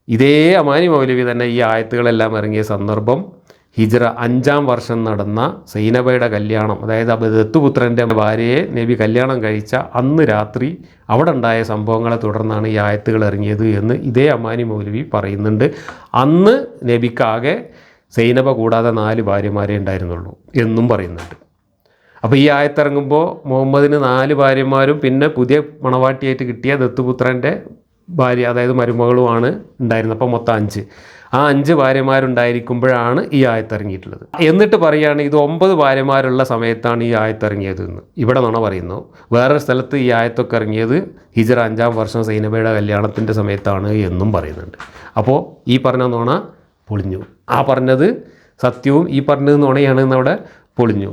ഇതേ അമാനി മൗലവി തന്നെ ഈ ആയത്തുകളെല്ലാം ഇറങ്ങിയ സന്ദർഭം ഹിജ്റ 5-ാം വർഷം നടന്ന സൈനബയുടെ കല്യാണം, അതായത് ദത്തുപുത്രൻ്റെ ഭാര്യയെ നബി കല്യാണം കഴിച്ച അന്ന് രാത്രി അവിടെ ഉണ്ടായ സംഭവങ്ങളെ തുടർന്നാണ് ഈ ആയത്തുകൾ ഇറങ്ങിയത് എന്ന് ഇതേ അമാനി മൗലവി പറയുന്നുണ്ട്. അന്ന് നബിക്കാകെ സൈനബ കൂടാതെ 4 ഭാര്യമാരേ ഉണ്ടായിരുന്നുള്ളൂ എന്നും പറയുന്നുണ്ട്. അപ്പോൾ ഈ ആയത്തിറങ്ങുമ്പോൾ മുഹമ്മദിന് 4 ഭാര്യമാരും പിന്നെ പുതിയ മണവാട്ടിയായിട്ട് കിട്ടിയ ദത്തുപുത്രൻ്റെ ഭാര്യ, അതായത് മരുമകളുമാണ് ഉണ്ടായിരുന്നത്. അപ്പോൾ മൊത്തം 5. ആ 5 ഭാര്യമാരുണ്ടായിരിക്കുമ്പോഴാണ് ഈ ആയത്തിറങ്ങിയിട്ടുള്ളത്. എന്നിട്ട് പറയുകയാണ് ഇത് 9 ഭാര്യമാരുള്ള സമയത്താണ് ഈ ആയത്തിറങ്ങിയത് എന്ന്. ഇവിടെ നുണ പറയുന്നു. വേറൊരു സ്ഥലത്ത് ഈ ആയത്തൊക്കെ ഇറങ്ങിയത് ഹിജ്റ 5-ാം വർഷം സൈനബയുടെ കല്യാണത്തിൻ്റെ സമയത്താണ് എന്നും പറയുന്നുണ്ട്. അപ്പോൾ ഈ പറഞ്ഞ നുണ പൊളിഞ്ഞു. ആ പറഞ്ഞത് സത്യവും ഈ പറഞ്ഞത് നുണയാണ് എന്നവിടെ പൊളിഞ്ഞു.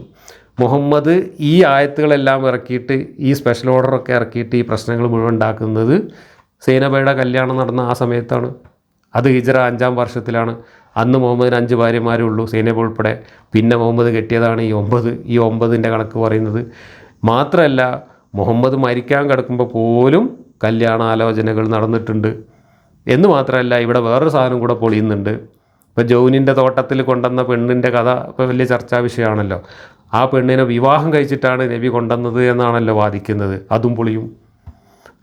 മുഹമ്മദ് ഈ ആയത്തുകളെല്ലാം ഇറക്കിയിട്ട് ഈ സ്പെഷ്യൽ ഓർഡറൊക്കെ ഇറക്കിയിട്ട് ഈ പ്രശ്നങ്ങൾ മുഴുവൻ ഉണ്ടാക്കുന്നത് സൈനബയുടെ കല്യാണം നടന്ന ആ സമയത്താണ്. അത് ഹിജ്റ 5-ാം വർഷത്തിലാണ്. അന്ന് മുഹമ്മദിന് 5 ഭാര്യമാരേ ഉള്ളൂ, സൈനബ ഉൾപ്പെടെ. പിന്നെ മുഹമ്മദ് കെട്ടിയതാണ് ഈ 9. ഈ 9ൻ്റെ കണക്ക് പറയുന്നത് മാത്രമല്ല, മുഹമ്മദ് മരിക്കാൻ കിടക്കുമ്പോൾ പോലും കല്യാണാലോചനകൾ നടന്നിട്ടുണ്ട് എന്ന് മാത്രമല്ല, ഇവിടെ വേറൊരു സാധനം കൂടെ പൊളിയുന്നുണ്ട്. ഇപ്പോൾ ജൗനിൻ്റെ തോട്ടത്തിൽ കൊണ്ടുവന്ന പെണ്ണിൻ്റെ കഥ ഇപ്പോൾ വലിയ ചർച്ചാ വിഷയമാണല്ലോ. ആ പെണ്ണിനെ വിവാഹം കഴിച്ചിട്ടാണ് നബി കൊണ്ടുവന്നത് എന്നാണല്ലോ വാദിക്കുന്നത്. അതും പൊളിയും.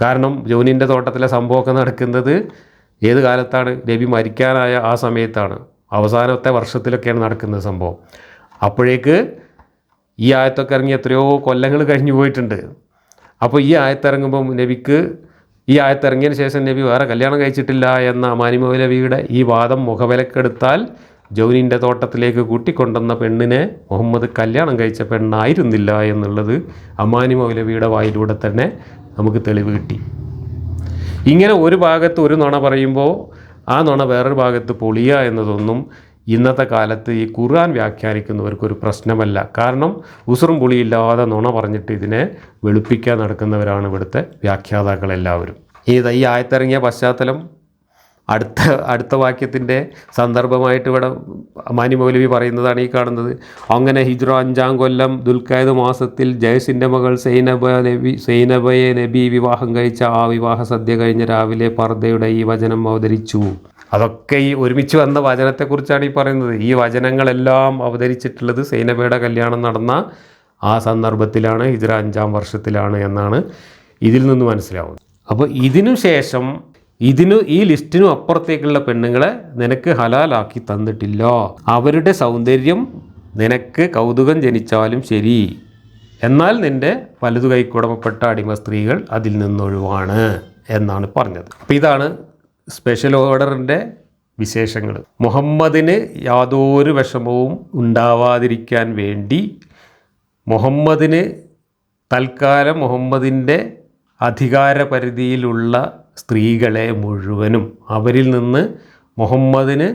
കാരണം ജൗനിൻ്റെ തോട്ടത്തിലെ സംഭവമൊക്കെ നടക്കുന്നത് ഏത് കാലത്താണ്? നബി മരിക്കാനായ ആ സമയത്താണ്. അവസാനത്തെ വർഷത്തിലൊക്കെയാണ് നടക്കുന്നത് സംഭവം. അപ്പോഴേക്ക് ഈ ആയത്തൊക്കെ ഇറങ്ങി എത്രയോ കൊല്ലങ്ങൾ കഴിഞ്ഞു പോയിട്ടുണ്ട്. അപ്പോൾ ഈ ആയത്തിറങ്ങുമ്പോൾ നബിക്ക് ഈ ആയത്തിറങ്ങിയതിന് ശേഷം നബി വേറെ കല്യാണം കഴിച്ചിട്ടില്ല എന്ന അമാനി മൗലവിയുടെ ഈ വാദം മുഖവിലക്കെടുത്താൽ ജൗനിൻ്റെ തോട്ടത്തിലേക്ക് കൂട്ടിക്കൊണ്ടുവന്ന പെണ്ണിനെ മുഹമ്മദ് കല്യാണം കഴിച്ച പെണ്ണായിരുന്നില്ല എന്നുള്ളത് അമാനി മൗലവിയുടെ വായിലൂടെ തന്നെ നമുക്ക് തെളിവ് കിട്ടി. ഇങ്ങനെ ഒരു ഭാഗത്ത് ഒരു നുണ പറയുമ്പോൾ ആ നുണ വേറൊരു ഭാഗത്ത് പൊളിയുക എന്നതൊന്നും ഇന്നത്തെ കാലത്ത് ഈ ഖുർആൻ വ്യാഖ്യാനിക്കുന്നവർക്കൊരു പ്രശ്നമല്ല. കാരണം ഉസുറും പുളിയില്ലാതെ നുണ പറഞ്ഞിട്ട് ഇതിനെ വെളുപ്പിക്കാൻ നടക്കുന്നവരാണ് ഇവിടുത്തെ വ്യാഖ്യാതാക്കളെല്ലാവരും. ഈ ആയത്തിറങ്ങിയ പശ്ചാത്തലം അടുത്ത വാക്യത്തിൻ്റെ സന്ദർഭമായിട്ട് ഇവിടെ അമാനി മൗലവി പറയുന്നതാണ് ഈ കാണുന്നത്. അങ്ങനെ ഹിജ്റ 5-ാം കൊല്ലം ദുൽഖഅദ് മാസത്തിൽ ജയസിൻ്റെ മകൾ സൈനബയെ നബി വിവാഹം കഴിച്ച ആ വിവാഹ സദ്യ കഴിഞ്ഞ രാവിലെ പർദ്ദയുടെ ഈ വചനം അവതരിച്ചു. അതൊക്കെ ഈ ഒരുമിച്ച് വന്ന വചനത്തെക്കുറിച്ചാണ് ഈ പറയുന്നത്. ഈ വചനങ്ങളെല്ലാം അവതരിച്ചിട്ടുള്ളത് സൈനബയുടെ കല്യാണം നടന്ന ആ സന്ദർഭത്തിലാണ്, ഹിജ്റ 5-ാം വർഷത്തിലാണ് എന്നാണ് ഇതിൽ നിന്ന് മനസ്സിലാവുന്നത്. അപ്പോൾ ഇതിനു ശേഷം ഈ ലിസ്റ്റിനും അപ്പുറത്തേക്കുള്ള പെണ്ണുങ്ങളെ നിനക്ക് ഹലാലാക്കി തന്നിട്ടില്ല. അവരുടെ സൗന്ദര്യം നിനക്ക് കൗതുകം ജനിച്ചാലും ശരി, എന്നാൽ നിൻ്റെ വലതു കൈക്കുടമപ്പെട്ട അടിമ സ്ത്രീകൾ അതിൽ നിന്നൊഴിവാണ് എന്നാണ് പറഞ്ഞത്. അപ്പോൾ ഇതാണ് സ്പെഷ്യൽ ഓർഡറിൻ്റെ വിശേഷങ്ങൾ. മുഹമ്മദിന് യാതൊരു വിഷമവും ഉണ്ടാവാതിരിക്കാൻ വേണ്ടി മുഹമ്മദിന് തൽക്കാലം മുഹമ്മദിൻ്റെ അധികാരപരിധിയിലുള്ള സ്ത്രീകളെ മുഴുവനും അവരിൽ നിന്ന് മുഹമ്മദിന്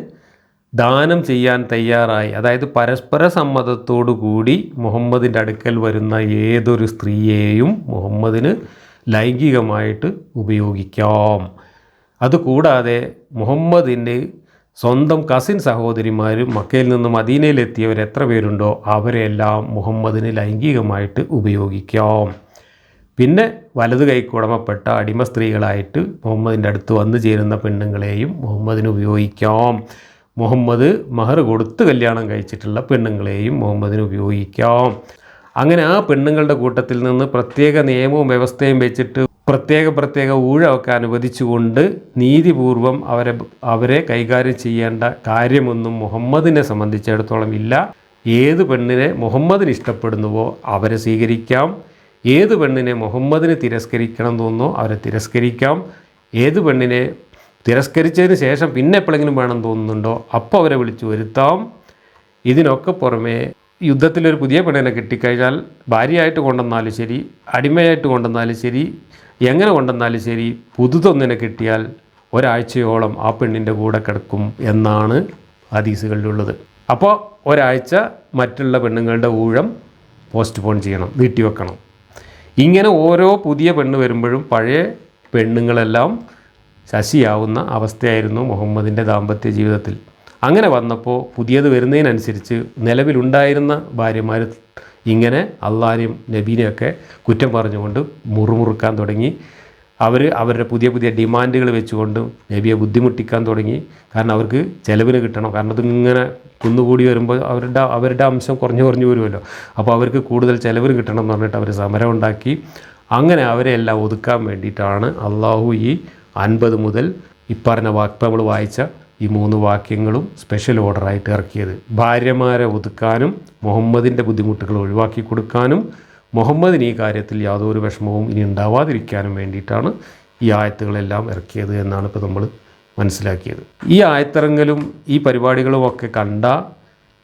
ദാനം ചെയ്യാൻ തയ്യാറായി, അതായത് പരസ്പര സമ്മതത്തോടു കൂടി മുഹമ്മദിൻ്റെ അടുക്കൽ വരുന്ന ഏതൊരു സ്ത്രീയെയും മുഹമ്മദിന് ലൈംഗികമായിട്ട് ഉപയോഗിക്കാം. അതുകൂടാതെ മുഹമ്മദിൻ്റെ സ്വന്തം കസിൻ സഹോദരിമാരും മക്കയിൽ നിന്ന് മദീനയിലെത്തിയവർ എത്ര പേരുണ്ടോ അവരെല്ലാം മുഹമ്മദിന് ലൈംഗികമായിട്ട് ഉപയോഗിക്കാം. പിന്നെ വലതു കൈക്ക് ഉടമപ്പെട്ട അടിമ സ്ത്രീകളായിട്ട് മുഹമ്മദിൻ്റെ അടുത്ത് വന്നു ചേരുന്ന പെണ്ണുങ്ങളെയും മുഹമ്മദിന് ഉപയോഗിക്കാം. മുഹമ്മദ് മഹർ കൊടുത്ത് കല്യാണം കഴിച്ചിട്ടുള്ള പെണ്ണുങ്ങളെയും മുഹമ്മദിന് ഉപയോഗിക്കാം. അങ്ങനെ ആ പെണ്ണുങ്ങളുടെ കൂട്ടത്തിൽ നിന്ന് പ്രത്യേക നിയമവും വ്യവസ്ഥയും വെച്ചിട്ട് പ്രത്യേക ഊഴമൊക്കെ അനുവദിച്ചുകൊണ്ട് നീതിപൂർവം അവരെ കൈകാര്യം ചെയ്യേണ്ട കാര്യമൊന്നും മുഹമ്മദിനെ സംബന്ധിച്ചിടത്തോളം ഇല്ല. ഏത് പെണ്ണിനെ മുഹമ്മദിന് ഇഷ്ടപ്പെടുന്നുവോ അവരെ സ്വീകരിക്കാം, ഏത് പെണ്ണിനെ മുഹമ്മദിന് തിരസ്കരിക്കണം തോന്നുന്നോ അവരെ തിരസ്കരിക്കാം, ഏത് പെണ്ണിനെ തിരസ്കരിച്ചതിന് ശേഷം പിന്നെ എപ്പോഴെങ്കിലും വേണം തോന്നുന്നുണ്ടോ അപ്പോൾ അവരെ വിളിച്ചു വരുത്താം. ഇതിനൊക്കെ പുറമെ യുദ്ധത്തിലൊരു പുതിയ പെണ്ണിനെ കിട്ടിക്കഴിഞ്ഞാൽ ഭാര്യയായിട്ട് കൊണ്ടുവന്നാലും ശരി, അടിമയായിട്ട് കൊണ്ടുവന്നാലും ശരി, എങ്ങനെ കൊണ്ടുവന്നാലും ശരി, പുതുതൊന്നിനെ കിട്ടിയാൽ ഒരാഴ്ചയോളം ആ പെണ്ണിൻ്റെ കൂടെ കിടക്കും എന്നാണ് ഹദീസുകളിലുള്ളത്. അപ്പോൾ ഒരാഴ്ച മറ്റുള്ള പെണ്ണുങ്ങളുടെ ഊഴം പോസ്റ്റ്പോൺ ചെയ്യണം, നീട്ടിവെക്കണം. ഇങ്ങനെ ഓരോ പുതിയ പെണ്ണ് വരുമ്പോഴും പഴയ പെണ്ണുങ്ങളെല്ലാം ശശിയാവുന്ന അവസ്ഥയായിരുന്നു മുഹമ്മദിൻ്റെ ദാമ്പത്യ ജീവിതത്തിൽ. അങ്ങനെ വന്നപ്പോൾ പുതിയത് വരുന്നതിനനുസരിച്ച് നിലവിലുണ്ടായിരുന്ന ഭാര്യമാർ ഇങ്ങനെ അള്ളാഹിനെയും നബീനെയൊക്കെ കുറ്റം പറഞ്ഞുകൊണ്ട് മുറുമുറുക്കാൻ തുടങ്ങി. അവരുടെ പുതിയ ഡിമാൻഡുകൾ വെച്ചുകൊണ്ട് നബിയെ ബുദ്ധിമുട്ടിക്കാൻ തുടങ്ങി. കാരണം അവർക്ക് ചിലവിന് കിട്ടണം. കാരണം അതിങ്ങനെ കുന്നുകൂടി വരുമ്പോൾ അവരുടെ അംശം കുറഞ്ഞു വരുമല്ലോ. അപ്പോൾ അവർക്ക് കൂടുതൽ ചിലവിന് കിട്ടണം എന്ന് പറഞ്ഞിട്ട് അവർ സമരം ഉണ്ടാക്കി. അങ്ങനെ അവരെ എല്ലാം ഒതുക്കാൻ വേണ്ടിയിട്ടാണ് അള്ളാഹു ഈ 50 മുതൽ ഇപ്പറഞ്ഞ നമ്മൾ വായിച്ച ഈ 3 വാക്യങ്ങളും സ്പെഷ്യൽ ഓർഡറായിട്ട് ഇറക്കിയത്. ഭാര്യമാരെ ഒതുക്കാനും മുഹമ്മദിൻ്റെ ബുദ്ധിമുട്ടുകൾ ഒഴിവാക്കി കൊടുക്കാനും മുഹമ്മദിന് ഈ കാര്യത്തിൽ യാതൊരു വിഷമവും ഇനി ഉണ്ടാവാതിരിക്കാനും വേണ്ടിയിട്ടാണ് ഈ ആയത്തുകളെല്ലാം ഇറക്കിയത് എന്നാണ് ഇപ്പോൾ നമ്മൾ മനസ്സിലാക്കിയത്. ഈ ആയത്തിറങ്ങലും ഈ പരിപാടികളുമൊക്കെ കണ്ട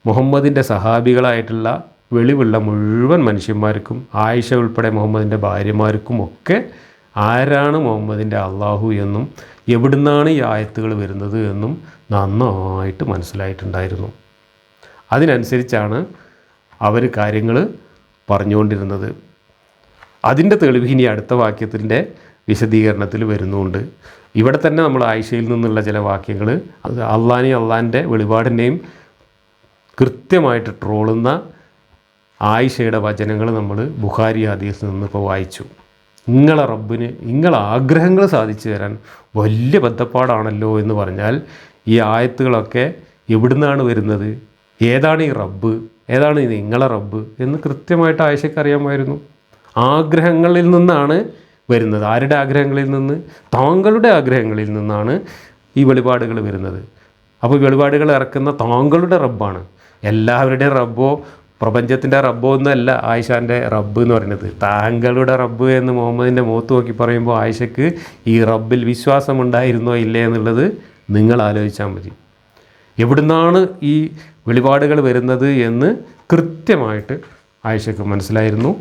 മുഹമ്മദിൻ്റെ സഹാബികളായിട്ടുള്ള വെളിവുള്ള മുഴുവൻ മനുഷ്യന്മാർക്കും ആയിഷ ഉൾപ്പെടെ മുഹമ്മദിൻ്റെ ഭാര്യമാർക്കും ഒക്കെ ആരാണ് മുഹമ്മദിൻ്റെ അള്ളാഹു എന്നും എവിടുന്നാണ് ഈ ആയത്തുകൾ വരുന്നത് എന്നും നന്നായിട്ട് മനസ്സിലായിട്ടുണ്ടായിരുന്നു. അതിനനുസരിച്ചാണ് അവർ കാര്യങ്ങൾ പറഞ്ഞുകൊണ്ടിരുന്നത്. അതിൻ്റെ തെളിവ് ഇനി അടുത്ത വാക്യത്തിൻ്റെ വിശദീകരണത്തിൽ വരുന്നുണ്ട്. ഇവിടെ തന്നെ നമ്മൾ ആയിഷയിൽ നിന്നുള്ള ചില വാക്യങ്ങൾ അള്ളാഹിനെയും അള്ളാഹിൻ്റെ വെളിപാടിനെയും കൃത്യമായിട്ട് ട്രോളുന്ന ആയിഷയുടെ വചനങ്ങൾ നമ്മൾ ബുഖാരി ഹദീസിൽ നിന്ന് ഇപ്പോൾ വായിച്ചു. നിങ്ങളെ റബ്ബിന് നിങ്ങളെ ആഗ്രഹങ്ങൾ സാധിച്ചു തരാൻ വലിയ ബദ്ധപ്പാടാണല്ലോ എന്ന് പറഞ്ഞാൽ ഈ ആയത്തുകളൊക്കെ എവിടുന്നാണ് വരുന്നത്, ഏതാണ് ഈ റബ്ബ്, ഏതാണ് ഈ നിങ്ങളെ റബ്ബ് എന്ന് കൃത്യമായിട്ട് ആയിഷയ്ക്ക് അറിയാമായിരുന്നു. ആഗ്രഹങ്ങളിൽ നിന്നാണ് വരുന്നത്. ആരുടെ ആഗ്രഹങ്ങളിൽ നിന്ന്? താങ്കളുടെ ആഗ്രഹങ്ങളിൽ നിന്നാണ് ഈ വെളിപാടുകൾ വരുന്നത്. അപ്പോൾ വെളിപാടുകൾ ഇറക്കുന്ന താങ്കളുടെ റബ്ബാണ്. എല്ലാവരുടെയും റബ്ബോ പ്രപഞ്ചത്തിൻ്റെ റബ്ബോ ഒന്നുമല്ല ആയിഷാൻ്റെ റബ്ബ് എന്ന് പറയുന്നത്. താങ്കളുടെ റബ്ബ് എന്ന് മുഹമ്മദിൻ്റെ മുഖത്ത് നോക്കി പറയുമ്പോൾ ആയിഷയ്ക്ക് ഈ റബ്ബിൽ വിശ്വാസമുണ്ടായിരുന്നോ ഇല്ലേ എന്നുള്ളത് നിങ്ങൾ ആലോചിച്ചാൽ മതി. എവിടുന്നാണ് ഈ വെളിപാടുകൾ വരുന്നത് എന്ന് കൃത്യമായിട്ട് ആയിഷയ്ക്ക് മനസ്സിലായിരുന്നു,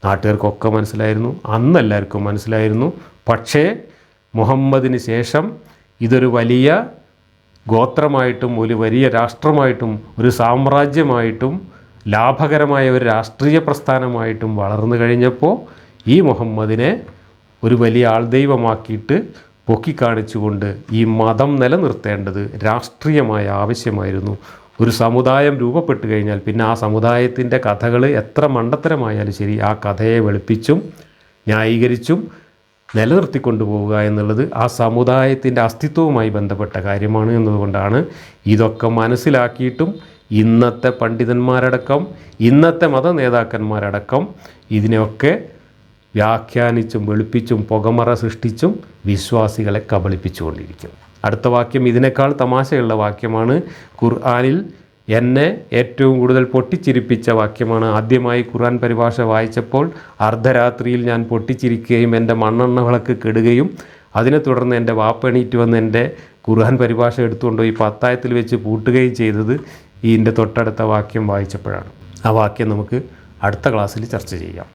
നാട്ടുകാർക്കൊക്കെ മനസ്സിലായിരുന്നു, അന്നെല്ലാവർക്കും മനസ്സിലായിരുന്നു. പക്ഷേ മുഹമ്മദിന് ശേഷം ഇതൊരു വലിയ ഗോത്രമായിട്ടും ഒരു വലിയ രാഷ്ട്രമായിട്ടും ഒരു സാമ്രാജ്യമായിട്ടും ലാഭകരമായ ഒരു രാഷ്ട്രീയ പ്രസ്ഥാനമായിട്ടും വളർന്നു കഴിഞ്ഞപ്പോൾ ഈ മുഹമ്മദിനെ ഒരു വലിയ ആൾദൈവമാക്കിയിട്ട് പൊക്കിക്കാണിച്ചുകൊണ്ട് ഈ മതം നിലനിർത്തേണ്ടത് രാഷ്ട്രീയമായ ആവശ്യമായിരുന്നു. ഒരു സമുദായം രൂപപ്പെട്ട് കഴിഞ്ഞാൽ പിന്നെ ആ സമുദായത്തിൻ്റെ കഥകൾ എത്ര മണ്ടത്തരമായാലും ശരി ആ കഥയെ വെളുപ്പിച്ചും ന്യായീകരിച്ചും നിലനിർത്തിക്കൊണ്ടു പോവുക എന്നുള്ളത് ആ സമുദായത്തിൻ്റെ അസ്തിത്വവുമായി ബന്ധപ്പെട്ട കാര്യമാണ് എന്നതുകൊണ്ടാണ് ഇതൊക്കെ മനസ്സിലാക്കിയിട്ടും ഇന്നത്തെ പണ്ഡിതന്മാരടക്കം ഇന്നത്തെ മത നേതാക്കന്മാരടക്കം ഇതിനെയൊക്കെ വ്യാഖ്യാനിച്ചും വെളുപ്പിച്ചും പുകമറ സൃഷ്ടിച്ചും വിശ്വാസികളെ കബളിപ്പിച്ചുകൊണ്ടിരിക്കും. അടുത്ത വാക്യം ഇതിനേക്കാൾ തമാശയുള്ള വാക്യമാണ്. ഖുർആനിൽ എന്നെ ഏറ്റവും കൂടുതൽ പൊട്ടിച്ചിരിപ്പിച്ച വാക്യമാണ്. ആദ്യമായി ഖുർആൻ പരിഭാഷ വായിച്ചപ്പോൾ അർദ്ധരാത്രിയിൽ ഞാൻ പൊട്ടിച്ചിരിക്കുകയും എൻ്റെ മണ്ണെണ്ണ വിളക്ക് കെടുകയും അതിനെ തുടർന്ന് എൻ്റെ വാപ്പ എണീറ്റ് വന്ന് എൻ്റെ ഖുർആൻ പരിഭാഷ എടുത്തുകൊണ്ടുപോയി പത്തായത്തിൽ വെച്ച് പൂട്ടുകയും ചെയ്തത് ഇതിൻ്റെ തൊട്ടടുത്ത വാക്യം വായിച്ചപ്പോഴാണ്. ആ വാക്യം നമുക്ക് അടുത്ത ക്ലാസ്സിൽ ചർച്ച ചെയ്യാം.